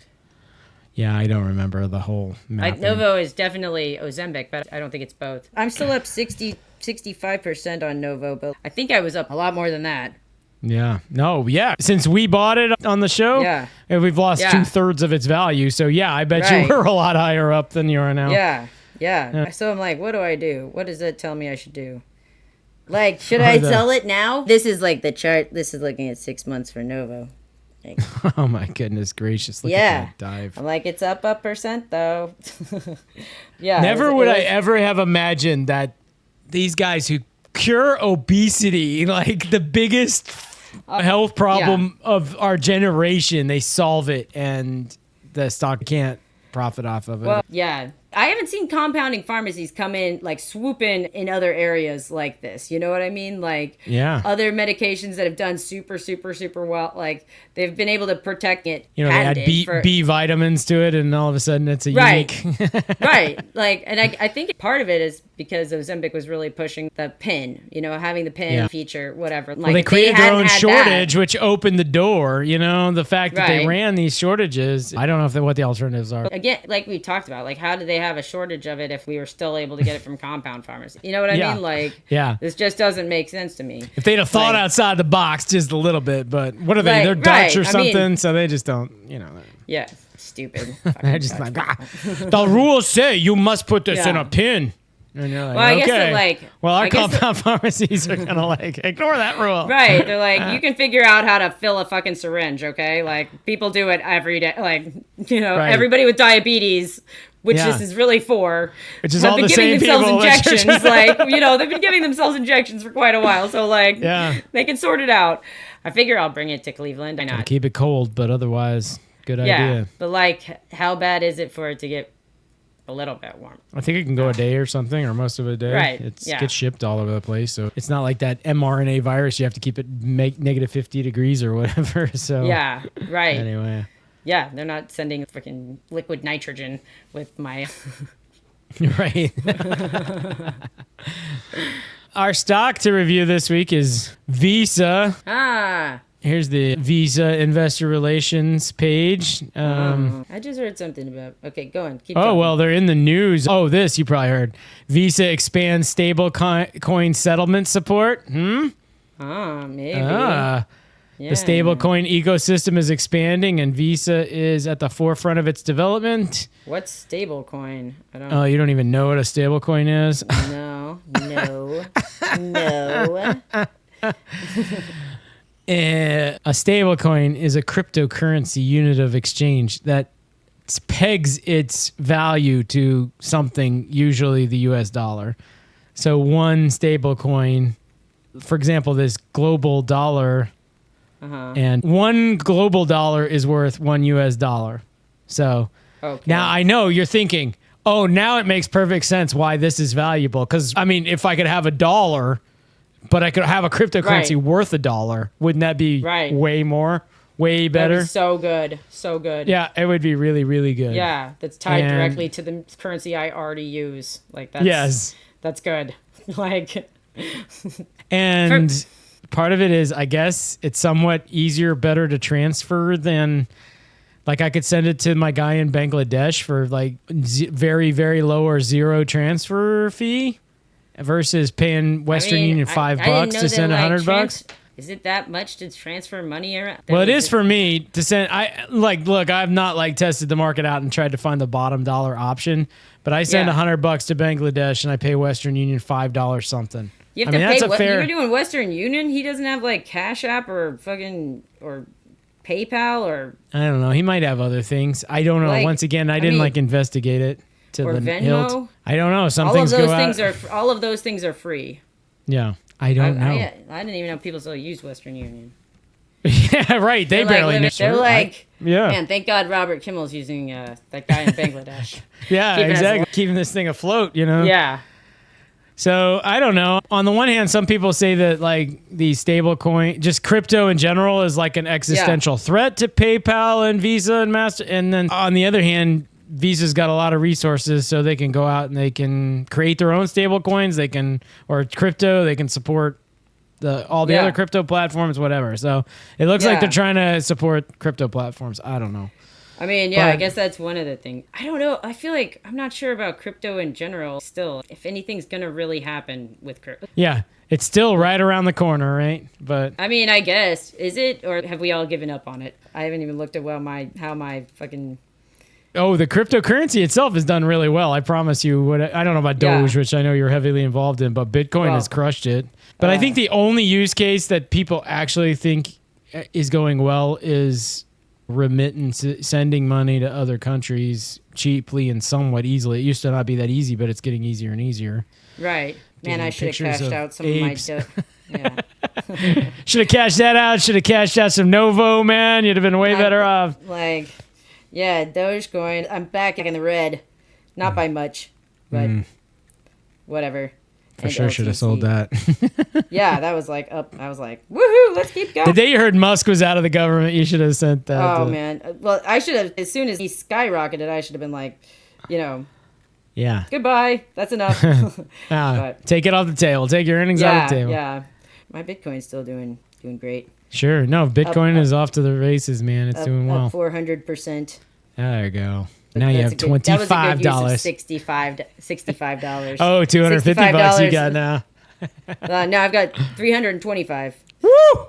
Yeah, I don't remember the whole map. Novo is definitely Ozempic, but I don't think it's both. I'm still up 65% on Novo, but I think I was up a lot more than that. Yeah. No, yeah. Since we bought it on the show, we've lost 2/3 of its value. So, yeah, I bet you were a lot higher up than you are now. Yeah. So I'm like, what do I do? What does that tell me I should do? Like, should I sell it now? This is like the chart. This is looking at 6 months for Novo. Like, oh, my goodness gracious. Look at that dive. I'm like, it's up percent, though. Yeah. Never would I ever have imagined that these guys who cure obesity, like the biggest health problem of our generation, they solve it and the stock can't profit off of it. Well, yeah. I haven't seen compounding pharmacies come in, like, swoop in other areas like this. You know what I mean? Like, other medications that have done super, super, super well. Like, they've been able to protect it. They add B vitamins to it, and all of a sudden it's a unique. Right. Like, and I think part of it is because Ozempic was really pushing the pin, having the pin feature, whatever. Like, well, they created their own shortage, which opened the door. The fact that they ran these shortages. I don't know what the alternatives are. Again, like we talked about, like, how did they have a shortage of it if we were still able to get it from compound pharmacy? You know what I mean? Like, this just doesn't make sense to me. If they'd have thought outside the box just a little bit, but what are they? They're Dutch or something, so they just don't, Yeah, stupid. They're just like, the rules say you must put this in a pin. And you're like, I guess that, like, our compound pharmacies are gonna like ignore that rule. Right. They're like, you can figure out how to fill a fucking syringe, okay? Like, people do it every day. Like, everybody with diabetes, which this is really for, which is all the same people. Injections. Like, they've been giving themselves injections for quite a while. So, like, they can sort it out. I figure I'll bring it to Cleveland. Why not? Keep it cold, but otherwise, good idea. But, like, how bad is it for it to get a little bit warm? I think it can go a day or something, or most of a day. Right. It gets shipped all over the place, so it's not like that mRNA virus. You have to keep it negative 50 degrees or whatever. So yeah, right. Anyway. Yeah, they're not sending freaking liquid nitrogen with my. Right. Our stock to review this week is Visa. Here's the Visa Investor Relations page. I just heard something about. Okay, go on. Keep going. Well, they're in the news. Oh, this you probably heard. Visa expands stablecoin settlement support. Maybe. The stablecoin ecosystem is expanding, and Visa is at the forefront of its development. What's stablecoin? I don't. Oh, you don't even know what a stablecoin is? No. A stablecoin is a cryptocurrency unit of exchange that pegs its value to something, usually the US dollar. So one stablecoin, for example, this global dollar, and one global dollar is worth one US dollar. So now I know you're thinking, oh, now it makes perfect sense why this is valuable. Because, I mean, if I could have a dollar, but I could have a cryptocurrency worth $1, wouldn't that be way more, way better? That'd be so good. So good. Yeah, it would be really, really good. Yeah, that's tied directly to the currency I already use. Like, that's good. Like, and part of it is, I guess, it's somewhat easier, better to transfer than, like, I could send it to my guy in Bangladesh for like very, very low or zero transfer fee versus paying Western Union $5 to send $100. Is it that much to transfer money around? Well, it is for me to send. Look, I've not tested the market out and tried to find the bottom dollar option, but I send $100 to Bangladesh and I pay Western Union $5 something. You have to pay. You're doing Western Union. He doesn't have like Cash App or fucking or PayPal or. I don't know. He might have other things. I don't know. Once again, I didn't investigate it to or the Venmo. hilt. I don't know. All of those things are free. Yeah, I don't know. I didn't even know people still use Western Union. Yeah, right. They barely. They're like Yeah. Man, thank God Robert Kimmel's using that guy in Bangladesh. Yeah, exactly. Keeping this thing afloat, you know? Yeah. So I don't know. On the one hand, some people say that like the stablecoin, just crypto in general, is like an existential threat to PayPal and Visa and Master. And then on the other hand, Visa's got a lot of resources, so they can go out and they can create their own stablecoins. They can, or crypto. They can support all the other crypto platforms, whatever. So it looks like they're trying to support crypto platforms. I don't know. I mean, I guess that's one of the things. I don't know. I feel like I'm not sure about crypto in general still, if anything's going to really happen with crypto. Yeah, it's still right around the corner, right? But I mean, I guess. Is it? Or have we all given up on it? I haven't even looked at how my fucking... Oh, the cryptocurrency itself has done really well. I promise you. I don't know about Doge, which I know you're heavily involved in, but Bitcoin has crushed it. But I think the only use case that people actually think is going well is remittance, sending money to other countries cheaply and somewhat easily. It used to not be that easy, but it's getting easier and easier. Right. Man, I should have cashed out some apes. of my... Should have cashed that out. Should have cashed out some Novo, man. You'd have been way better off. Like, Dogecoin. I'm back in the red. Not by much, but whatever. For sure should have sold that. Yeah, that was like up. I was like, woohoo, let's keep going. The day you heard Musk was out of the government, you should have sent that. Oh, man. Well, I should have, as soon as he skyrocketed, I should have been like, yeah. Goodbye. That's enough. But, take it off the table. Take your earnings off the table. Yeah. My Bitcoin's still doing great. Sure. No, Bitcoin is off to the races, man. It's doing well. Up 400%. There you go. Now you have $25. That was a good use of $65. Oh, $250 you got now. Now I've got $325. Woo!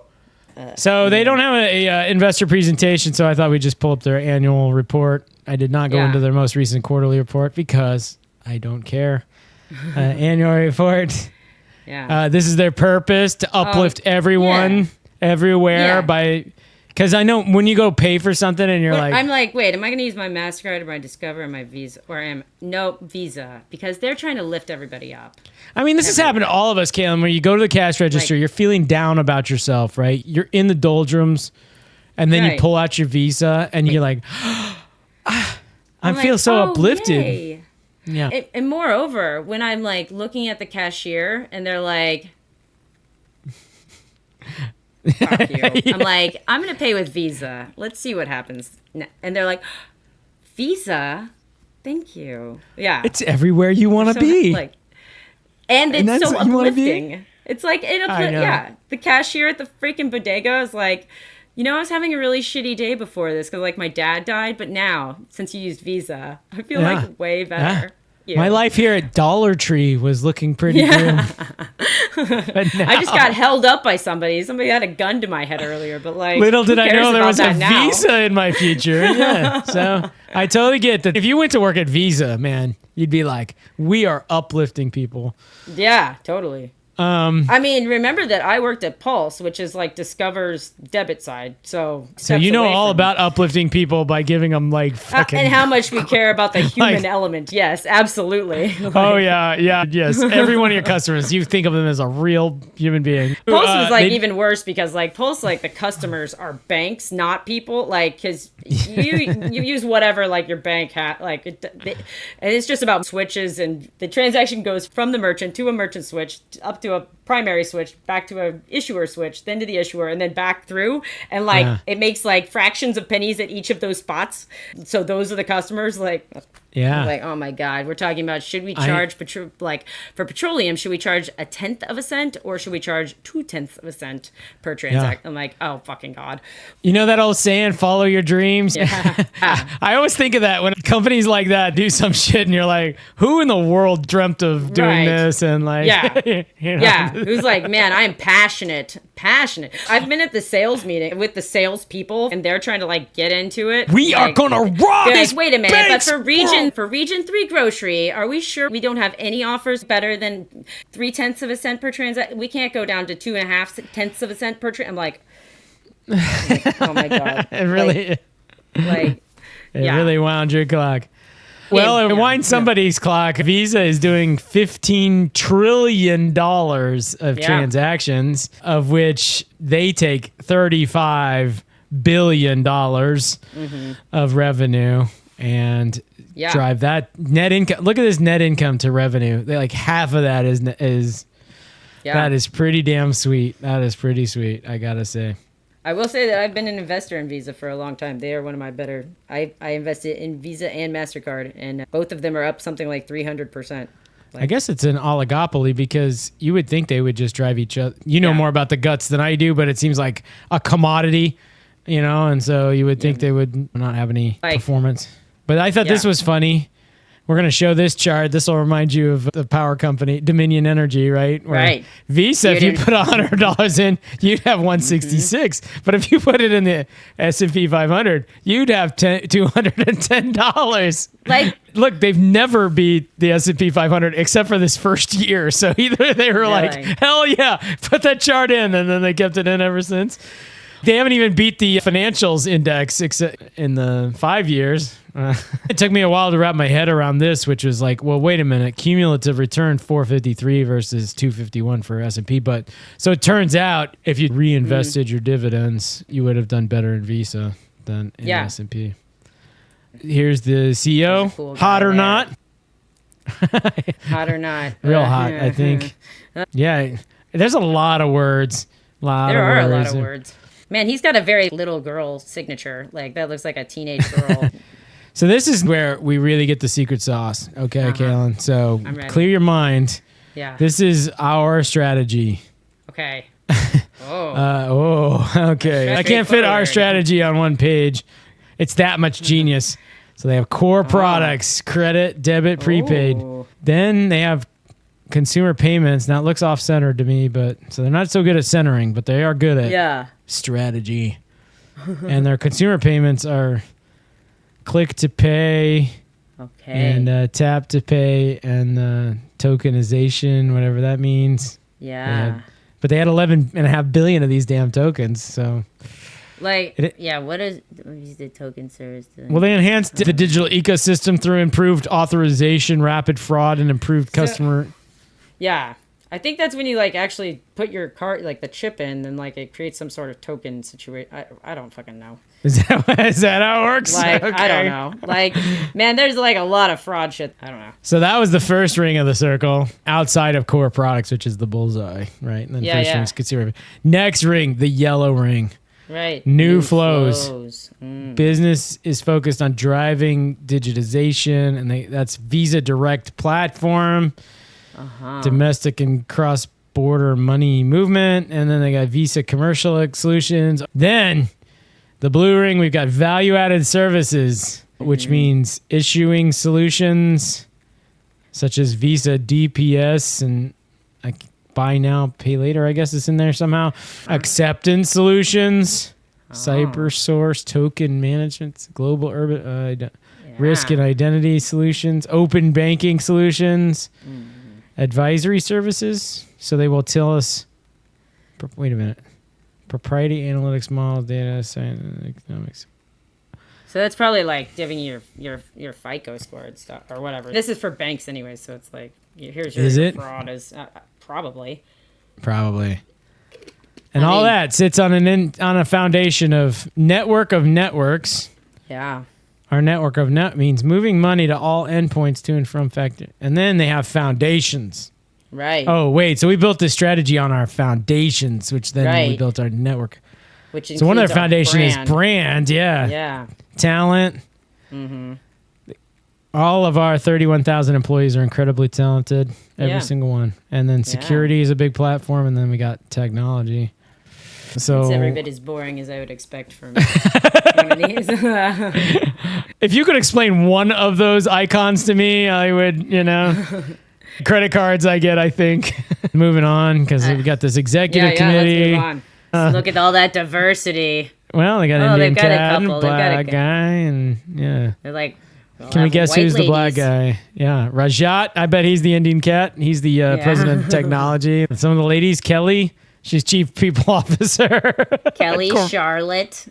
So they don't have a investor presentation, so I thought we'd just pull up their annual report. I did not go into their most recent quarterly report because I don't care. Annual report. Yeah. This is their purpose, to uplift everyone everywhere by... Because I know when you go pay for something and you're like... I'm like, wait, am I going to use my MasterCard or my Discover or my Visa? No, Visa. Because they're trying to lift everybody up. I mean, this has happened to all of us, Kalyn, where you go to the cash register, you're feeling down about yourself, right? You're in the doldrums, and then you pull out your Visa, and you're like, I feel so uplifted. Yay. Yeah. And moreover, when I'm like looking at the cashier, and they're like... Fuck you. I'm like, I'm going to pay with Visa. Let's see what happens. And they're like, Visa? Thank you. Yeah. It's everywhere you want to be. And it's so uplifting. It's like, the cashier at the freaking bodega is like, I was having a really shitty day before this because my dad died. But now, since you used Visa, I feel like way better. Yeah. My life here at Dollar Tree was looking pretty good. But now, I just got held up by somebody. Somebody had a gun to my head earlier, but little did I know there was a Visa in my future. Yeah, so I totally get that. If you went to work at Visa, man, you'd be like, we are uplifting people. Yeah, totally. I mean, remember that I worked at Pulse, which is Discover's debit side. So you know all about uplifting people by giving them fucking... and how much we care about the human element. Yes, absolutely. Yes. Every one of your customers, you think of them as a real human being. Pulse was even worse because Pulse, the customers are banks, not people. Because you use whatever your bank hat, and it's just about switches, and the transaction goes from the merchant to a merchant switch up to a primary switch, back to a issuer switch, then to the issuer, and then back through. And it makes fractions of pennies at each of those spots. So those are the customers. Oh my God, we're talking about, should we charge for petroleum? Should we charge 1/10 of a cent or should we charge 2/10 of a cent per transaction? I'm like, oh fucking God. You know that old saying, follow your dreams? Yeah. I always think of that when companies like that do some shit and you're like, who in the world dreamt of doing this? And who's man, I am passionate. I've been at the sales meeting with the salespeople and they're trying to get into it. We are gonna rob this. Wait a minute, but for region 3 grocery, are we sure we don't have any offers better than 0.3 of a cent per transaction? We can't go down to 2.5 of a cent per I'm like, oh my God. It really really wound your clock. Well, it winds somebody's clock. Visa is doing $15 trillion of transactions, of which they take $35 billion of revenue and drive that net income. Look at this net income to revenue. Like half of that is that is pretty damn sweet. That is pretty sweet, I gotta say. I will say that I've been an investor in Visa for a long time. They are one of my better. I invested in Visa and MasterCard, and both of them are up something like 300%. I guess it's an oligopoly because you would think they would just drive each other. You know more about the guts than I do, but it seems like a commodity, and so you would think they would not have any performance. But I thought this was funny. We're going to show this chart. This will remind you of the power company, Dominion Energy, right? Where Visa, if you put $100 in, you'd have 166. But if you put it in the S&P 500, you'd have $210. Like, look, they've never beat the S&P 500 except for this first year. So either they were like, hell yeah, put that chart in, and then they kept it in ever since. They haven't even beat the financials index except in the 5 years. It took me a while to wrap my head around this, which was like, well, wait a minute, cumulative return 453 versus 251 for S&P. But so it turns out if you reinvested your dividends, you would have done better in Visa than in S&P. Here's the CEO. Cool hot or there. Not? Hot or not? Real hot, I think. Yeah, there's a lot of words. There are a lot of words. Man, he's got a very little girl signature. Like, that looks like a teenage girl. So this is where we really get the secret sauce. Okay, Kalyn. So clear your mind. Yeah. This is our strategy. Okay. Okay. I can't fit our strategy on one page. It's that much genius. So they have core products, credit, debit, prepaid. Then they have consumer payments. Now it looks off-centered to me, but so they're not so good at centering, but they are good at strategy. And their consumer payments are click to pay, and tap to pay, and tokenization, whatever that means. Yeah. But they had 11.5 billion of these damn tokens, so. Like, what is the token service doing? Well, they enhanced the digital ecosystem through improved authorization, rapid fraud, and improved customer. Yeah. I think that's when you like actually put your card, like the chip in, and like it creates some sort of token situation. I don't fucking know. Is that how it works? Like, I don't know. Like, man, there's like a lot of fraud shit. I don't know. So that was the first ring of the circle outside of core products, which is the bullseye, right? And then first ring is consumer. Next ring, the yellow ring. Right. New flows. Business is focused on driving digitization, and that's Visa Direct platform. Domestic and cross-border money movement, and then they got Visa Commercial Solutions. Then the blue ring, we've got value-added services, which means issuing solutions such as Visa DPS and like buy now, pay later, I guess it's in there somehow. Acceptance solutions, CyberSource, token management, global urban risk and identity solutions, open banking solutions. Advisory services, so they will tell us. Wait a minute, propriety analytics model, data science, economics. So that's probably like giving your FICO score and stuff or whatever. This is for banks anyway, so it's like here's your fraud is probably. And all that sits on on a foundation of network of networks. Yeah. Our network of means moving money to all endpoints to and from factor. And then they have foundations. Right. Oh, wait. So we built this strategy on our foundations, which then we built our network. So one of their foundation is brand. Yeah. Yeah. Talent. All of our 31,000 employees are incredibly talented. Every single one. And then security is a big platform. And then we got technology. So it's every bit as boring as I would expect from one of these. If you could explain one of those icons to me, I would, credit cards I get, I think. Moving on, because we got this executive committee. Let's move on. Look at all that diversity. Well, they got an Indian cat and black guy, and they're like, can we guess who's the black guy? Yeah, Rajat. I bet he's the Indian cat. He's the president of technology. Some of the ladies, Kelly. She's chief people officer. Kelly, Charlotte.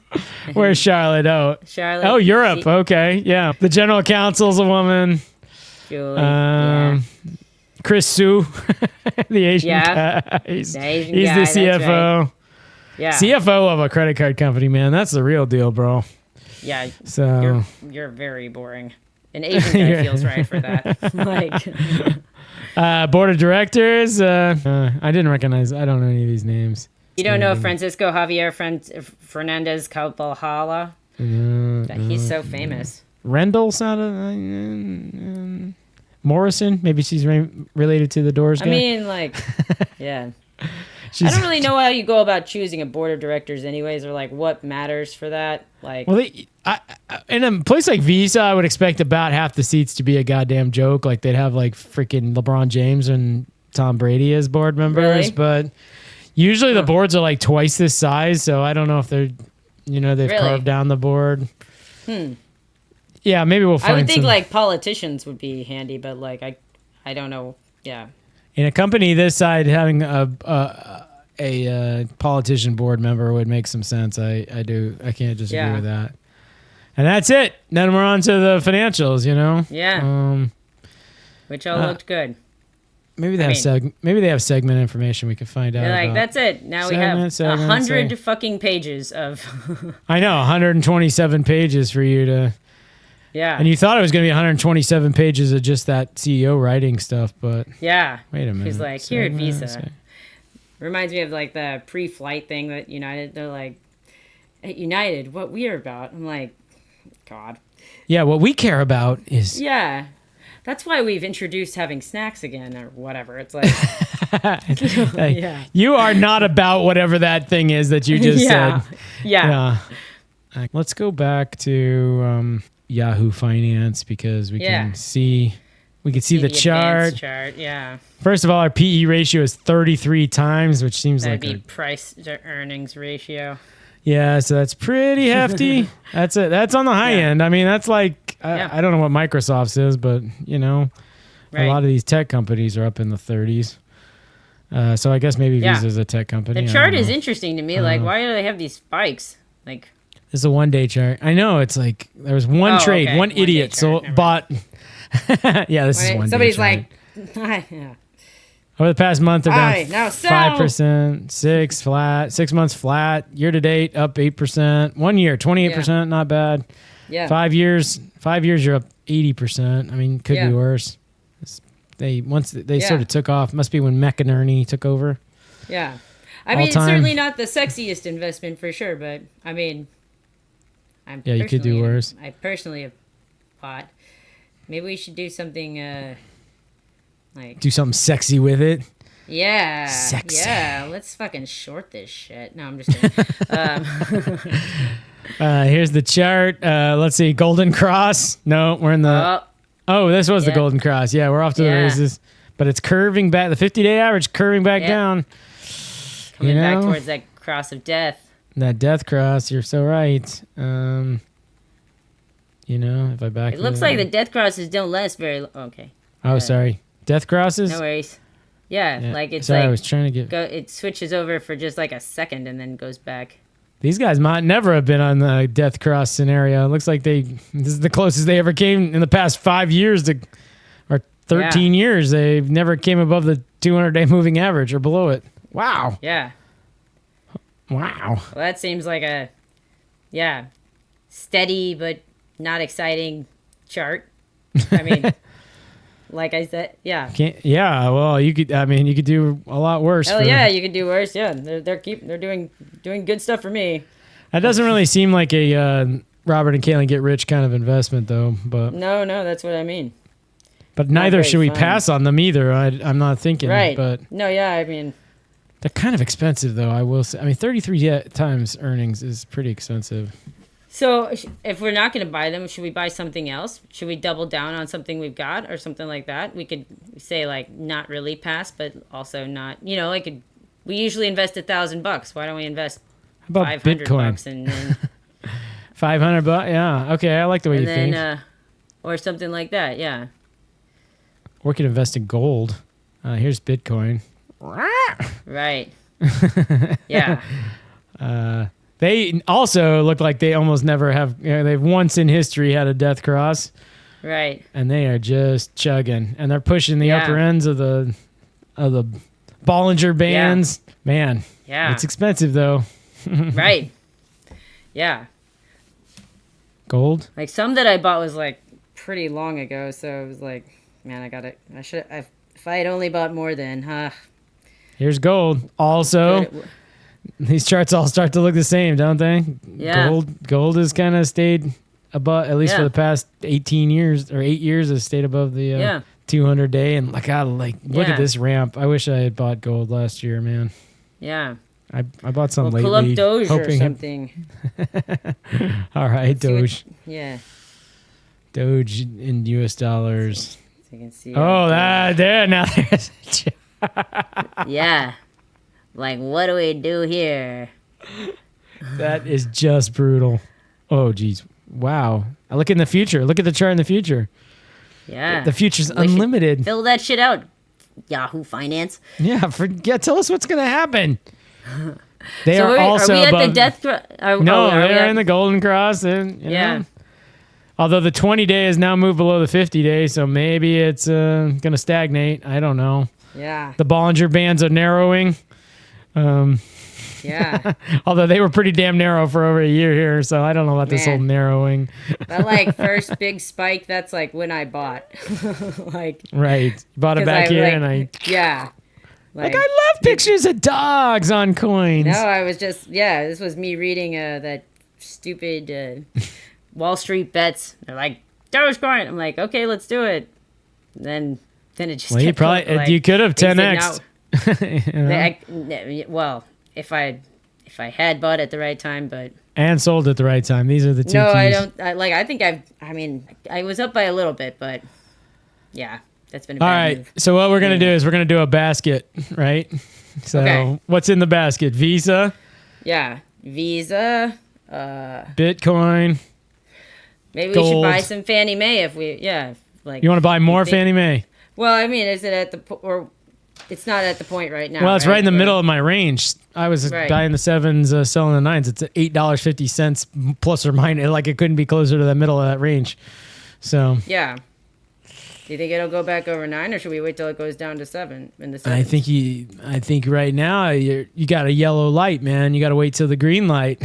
Where's Charlotte? Charlotte. Oh, Europe. Okay, yeah. The general counsel's a woman. Julie. Chris Sue, the Asian guy. He's the CFO. Right. Yeah. CFO of a credit card company, man. That's the real deal, bro. Yeah. So you're very boring. An Asian guy feels right for that. Like, board of directors. I didn't recognize. I don't know any of these names. You don't know Francisco Javier Fernandez Caballala? He's so famous. Rendell Morrison. Maybe she's related to the Doors guy. I mean, like, yeah. I don't really know how you go about choosing a board of directors anyways, or like what matters for that. Like, well, in a place like Visa, I would expect about half the seats to be a goddamn joke. Like they'd have like freaking LeBron James and Tom Brady as board members, really? But usually the boards are like twice this size. So I don't know if they're, they've carved down the board. Yeah, maybe we'll find. I would think like politicians would be handy, but like I don't know. Yeah. In a company this side, having a politician board member would make some sense. I can't disagree with that. And that's it. Then we're on to the financials. Yeah. Which all looked good. Maybe they have segment information we can find out. Like that's it. Now we have 100 fucking pages of. I know 127 pages for you to. Yeah. And you thought it was going to be 127 pages of just that CEO writing stuff, but yeah. Wait a minute. He's like, here at Visa. Reminds me of like the pre-flight thing that United. They're like, at United, what we are about. I'm like, God. Yeah, what we care about is. Yeah. That's why we've introduced having snacks again or whatever. It's like. Yeah. You are not about whatever that thing is that you just said. Yeah. Let's go back to Yahoo Finance because we can see the chart. Yeah. First of all, our PE ratio is 33 times, which seems That'd like be price to earnings ratio. Yeah, so that's pretty hefty. That's on the high end. I mean, that's like I don't know what Microsoft's is, but a lot of these tech companies are up in the 30s. So I guess maybe Visa's a tech company. The chart is interesting to me. Like, why do they have these spikes? Like, this is a one-day chart. I know it's like there was one trade, one idiot bought. Yeah, this is one. Somebody's day like, yeah. Over the past month, they're down now 5%, 6 months flat, year to date up 8%, 1 year 28%, not bad. Yeah. 5 years, you're up 80%. I mean, could be worse. They sort of took off. Must be when McInerney took over. Yeah, I mean, it's certainly not the sexiest investment for sure, but I mean, you could do worse. I personally have thought maybe we should do something. Do something sexy with it. Yeah. Sexy. Yeah. Let's fucking short this shit. No, I'm just kidding. Here's the chart. Let's see. Golden Cross. No, we're in the. Oh, this was the Golden Cross. Yeah, we're off to the races. But it's curving back. The 50-day average curving back down. Coming back towards that cross of death. That death cross. You're so right. If I back. It looks like the death crosses don't last very long. Okay. Oh, sorry. Death crosses? No worries. Yeah, like it's I was trying to it switches over for just like a second and then goes back. These guys might never have been on the death cross scenario. It looks like this is the closest they ever came in the past 5 years or 13 years. They never came above the 200-day moving average or below it. Wow. Yeah. Wow. Well, that seems like a steady but not exciting chart. I mean, like I said, well, you could do a lot worse. Hell yeah, you could do worse. Yeah, they're doing good stuff for me. That doesn't really seem like a Robert and Kalyn get rich kind of investment, though. But no, that's what I mean. But neither should we pass on them either. I'm not thinking. Right. But no, yeah, I mean, they're kind of expensive, though. I will say. I mean, 33 times earnings is pretty expensive. So if we're not going to buy them, should we buy something else? Should we double down on something we've got or something like that? We could say like not really pass, but also not, we usually invest $1,000. Why don't we invest $500 Bitcoin? And then $500? Yeah. Okay. I like the way you think. Or something like that. Yeah. Or we could invest in gold. Here's Bitcoin. Right. Yeah. They also look like they almost never have. They've once in history had a death cross, right? And they are just chugging, and they're pushing the upper ends of the Bollinger Bands. Yeah. Man, it's expensive though. Right. Yeah. Gold? Like some that I bought was like pretty long ago, so it was like, man, if I had only bought more then, Here's gold. Also, these charts all start to look the same, don't they? Yeah. Gold has kind of stayed above, at least for the past 18 years or 8 years, has stayed above the 200 day. And look at this ramp. I wish I had bought gold last year, man. Yeah. I bought some lately. Pull up Doge or something. All right, Doge. Yeah. Doge in US dollars. So you can see. There now. There's yeah. Like, what do we do here? That is just brutal. Oh, geez. Wow. I look in the future. Look at the chart in the future. Yeah. The future's unlimited. Fill that shit out. Yahoo Finance. Yeah. Tell us what's going to happen. They so are also are we at above, the death cross? No, they're in the golden cross. And, you know, although the 20 day has now moved below the 50 day, so maybe it's going to stagnate. I don't know. Yeah. The Bollinger Bands are narrowing. Yeah. Although they were pretty damn narrow for over a year here, so I don't know about this whole narrowing. That like first big spike, that's like when I bought. Like right. Bought it back here and Like I love pictures of dogs on coins. No, I was just this was me reading that stupid Wall Street bets. They're like Dogecoin. I'm like, okay, let's do it. Then it just you probably you could have 10x. Well, if I had bought at the right time, but and sold at the right time. These are the two. No, keys. I don't. I think I was up by a little bit, but yeah. That's been a bad move. So what we're going to do is we're going to do a basket, right? So what's in the basket? Visa. Yeah. Visa. Bitcoin. Maybe gold. We should buy some Fannie Mae if we, like. You want to buy more Fannie Mae? Well, I mean, is it at the, or it's not at the point right now. Well, it's right in the middle of my range. I was buying the 7s, selling the 9s. It's $8.50 plus or minus. Like it couldn't be closer to the middle of that range. So. Yeah. Do you think it'll go back over 9, or should we wait till it goes down to 7 in the 7s? I think right now you got a yellow light, man. You got to wait till the green light.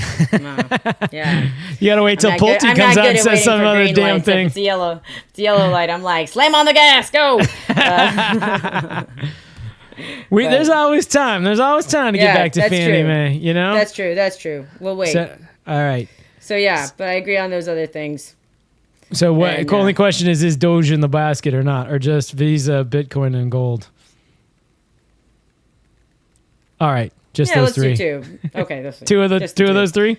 Yeah. You got to wait till Pulte comes out and says some other damn thing. It's a yellow light. I'm like, slam on the gas, go. There's always time. There's always time to get back to Fannie Mae. You know. That's true. We'll wait. So, all right. So but I agree on those other things. So what? Only question is Doge in the basket or not, or just Visa, Bitcoin, and gold? All right, just those three. Let's do 2. Okay, those two of those 3.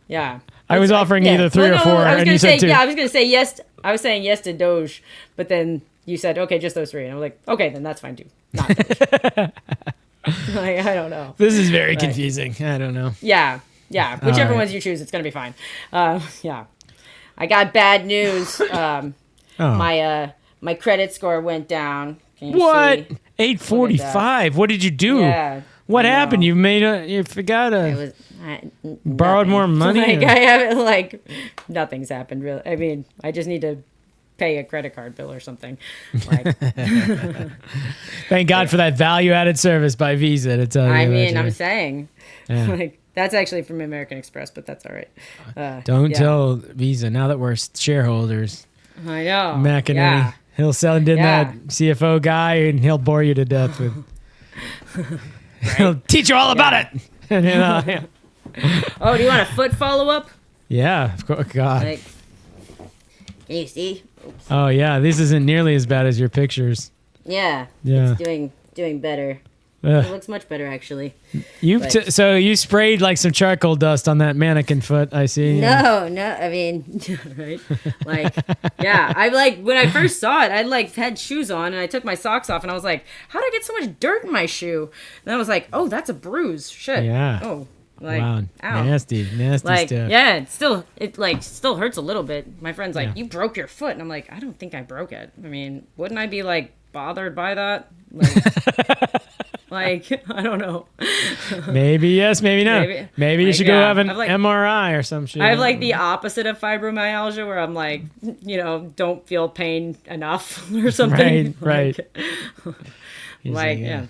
Yeah, I was offering either 3 or 4, and you said 2. Yeah, I was gonna say yes. I was saying yes to Doge, but then you said okay, just those 3, and I was like, okay, then that's fine too. Not Doge. Like, I don't know. This is very confusing. I don't know. Yeah. Whichever ones you choose, it's gonna be fine. Yeah. I got bad news. My credit score went down. What? 845. What did you do? Yeah. What happened? You forgot borrowed more money? Like I haven't nothing's happened really. I mean, I just need to pay a credit card bill or something. Like, thank God for that value-added service by Visa to tell you. I mean, I'm saying, that's actually from American Express, but that's all right. Don't tell Visa now that we're shareholders. I know. McInerney. He'll send in that CFO guy and he'll bore you to death with. He'll teach you all about it. Oh, do you want a foot follow-up? Yeah, of course. God. Can you see? Oops. Oh yeah, this isn't nearly as bad as your pictures. Yeah. It's doing better. It looks much better, actually. So you sprayed like some charcoal dust on that mannequin foot, I see. No, I mean, right? I when I first saw it, I had shoes on and I took my socks off and I was like, how did I get so much dirt in my shoe? And I was like, oh, that's a bruise. Shit. Yeah. Oh. Wow. Ow. Nasty stuff. Yeah, it still hurts a little bit. My friend's like, you broke your foot. And I'm like, I don't think I broke it. I mean, wouldn't I be bothered by that? I don't know. Maybe yes, maybe no. Maybe you should go have an MRI or some shit. I have the opposite of fibromyalgia where I'm don't feel pain enough or something. Right. Yeah.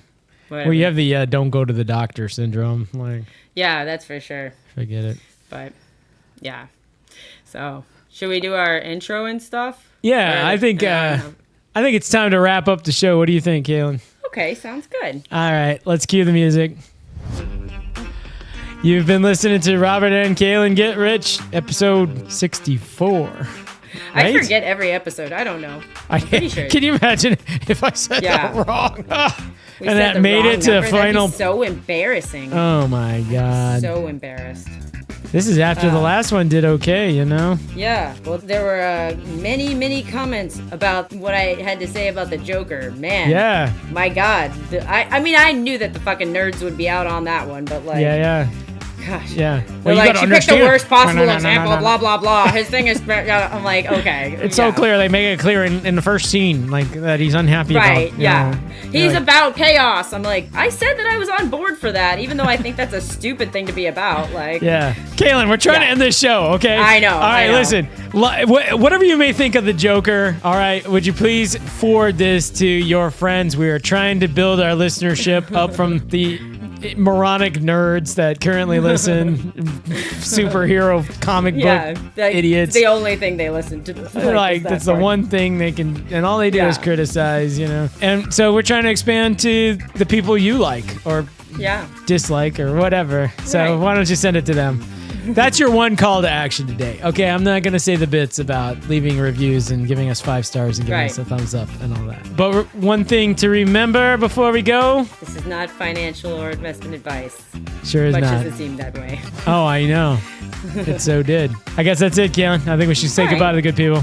Well, you have the don't go to the doctor syndrome. Yeah, that's for sure. Forget it. But yeah. So should we do our intro and stuff? Yeah, I think it's time to wrap up the show. What do you think, Kalyn? Okay, sounds good. All right, let's cue the music. You've been listening to Robert and Kalyn Get Rich, episode 64. Right? I forget every episode. I don't know. I'm pretty sure. Can you imagine if I said that wrong? And that made it to final. That'd be so embarrassing. Oh my God. So embarrassed. This is after the last one did okay, you know? Yeah. Well, there were many comments about what I had to say about the Joker. Man. Yeah. My God. I mean, I knew that the fucking nerds would be out on that one, but like. Yeah. Gosh. Yeah. Well, like, she picked the worst possible example, blah, blah, blah. His thing is, I'm like, okay. It's so clear. They make it clear in the first scene, like, that he's unhappy about. Right, yeah. He's about chaos. I'm like, I said that I was on board for that, even though I think that's a stupid thing to be about. Like, yeah. Kalyn, we're trying to end this show, okay? I know. All right, listen. Whatever you may think of the Joker, all right, would you please forward this to your friends? We are trying to build our listenership up from the moronic nerds that currently listen, superhero comic book idiots. The only thing they listen to. Like that's the one thing they can, and all they do is criticize, you know. And so we're trying to expand to the people you like or dislike or whatever. So why don't you send it to them? That's your one call to action today. Okay, I'm not going to say the bits about leaving reviews and giving us 5 stars and giving us a thumbs up and all that. But one thing to remember before we go. This is not financial or investment advice. Sure is not. Much as it seemed that way. Oh, I know. It so did. I guess that's it, Kalyn. I think we should say goodbye to the good people.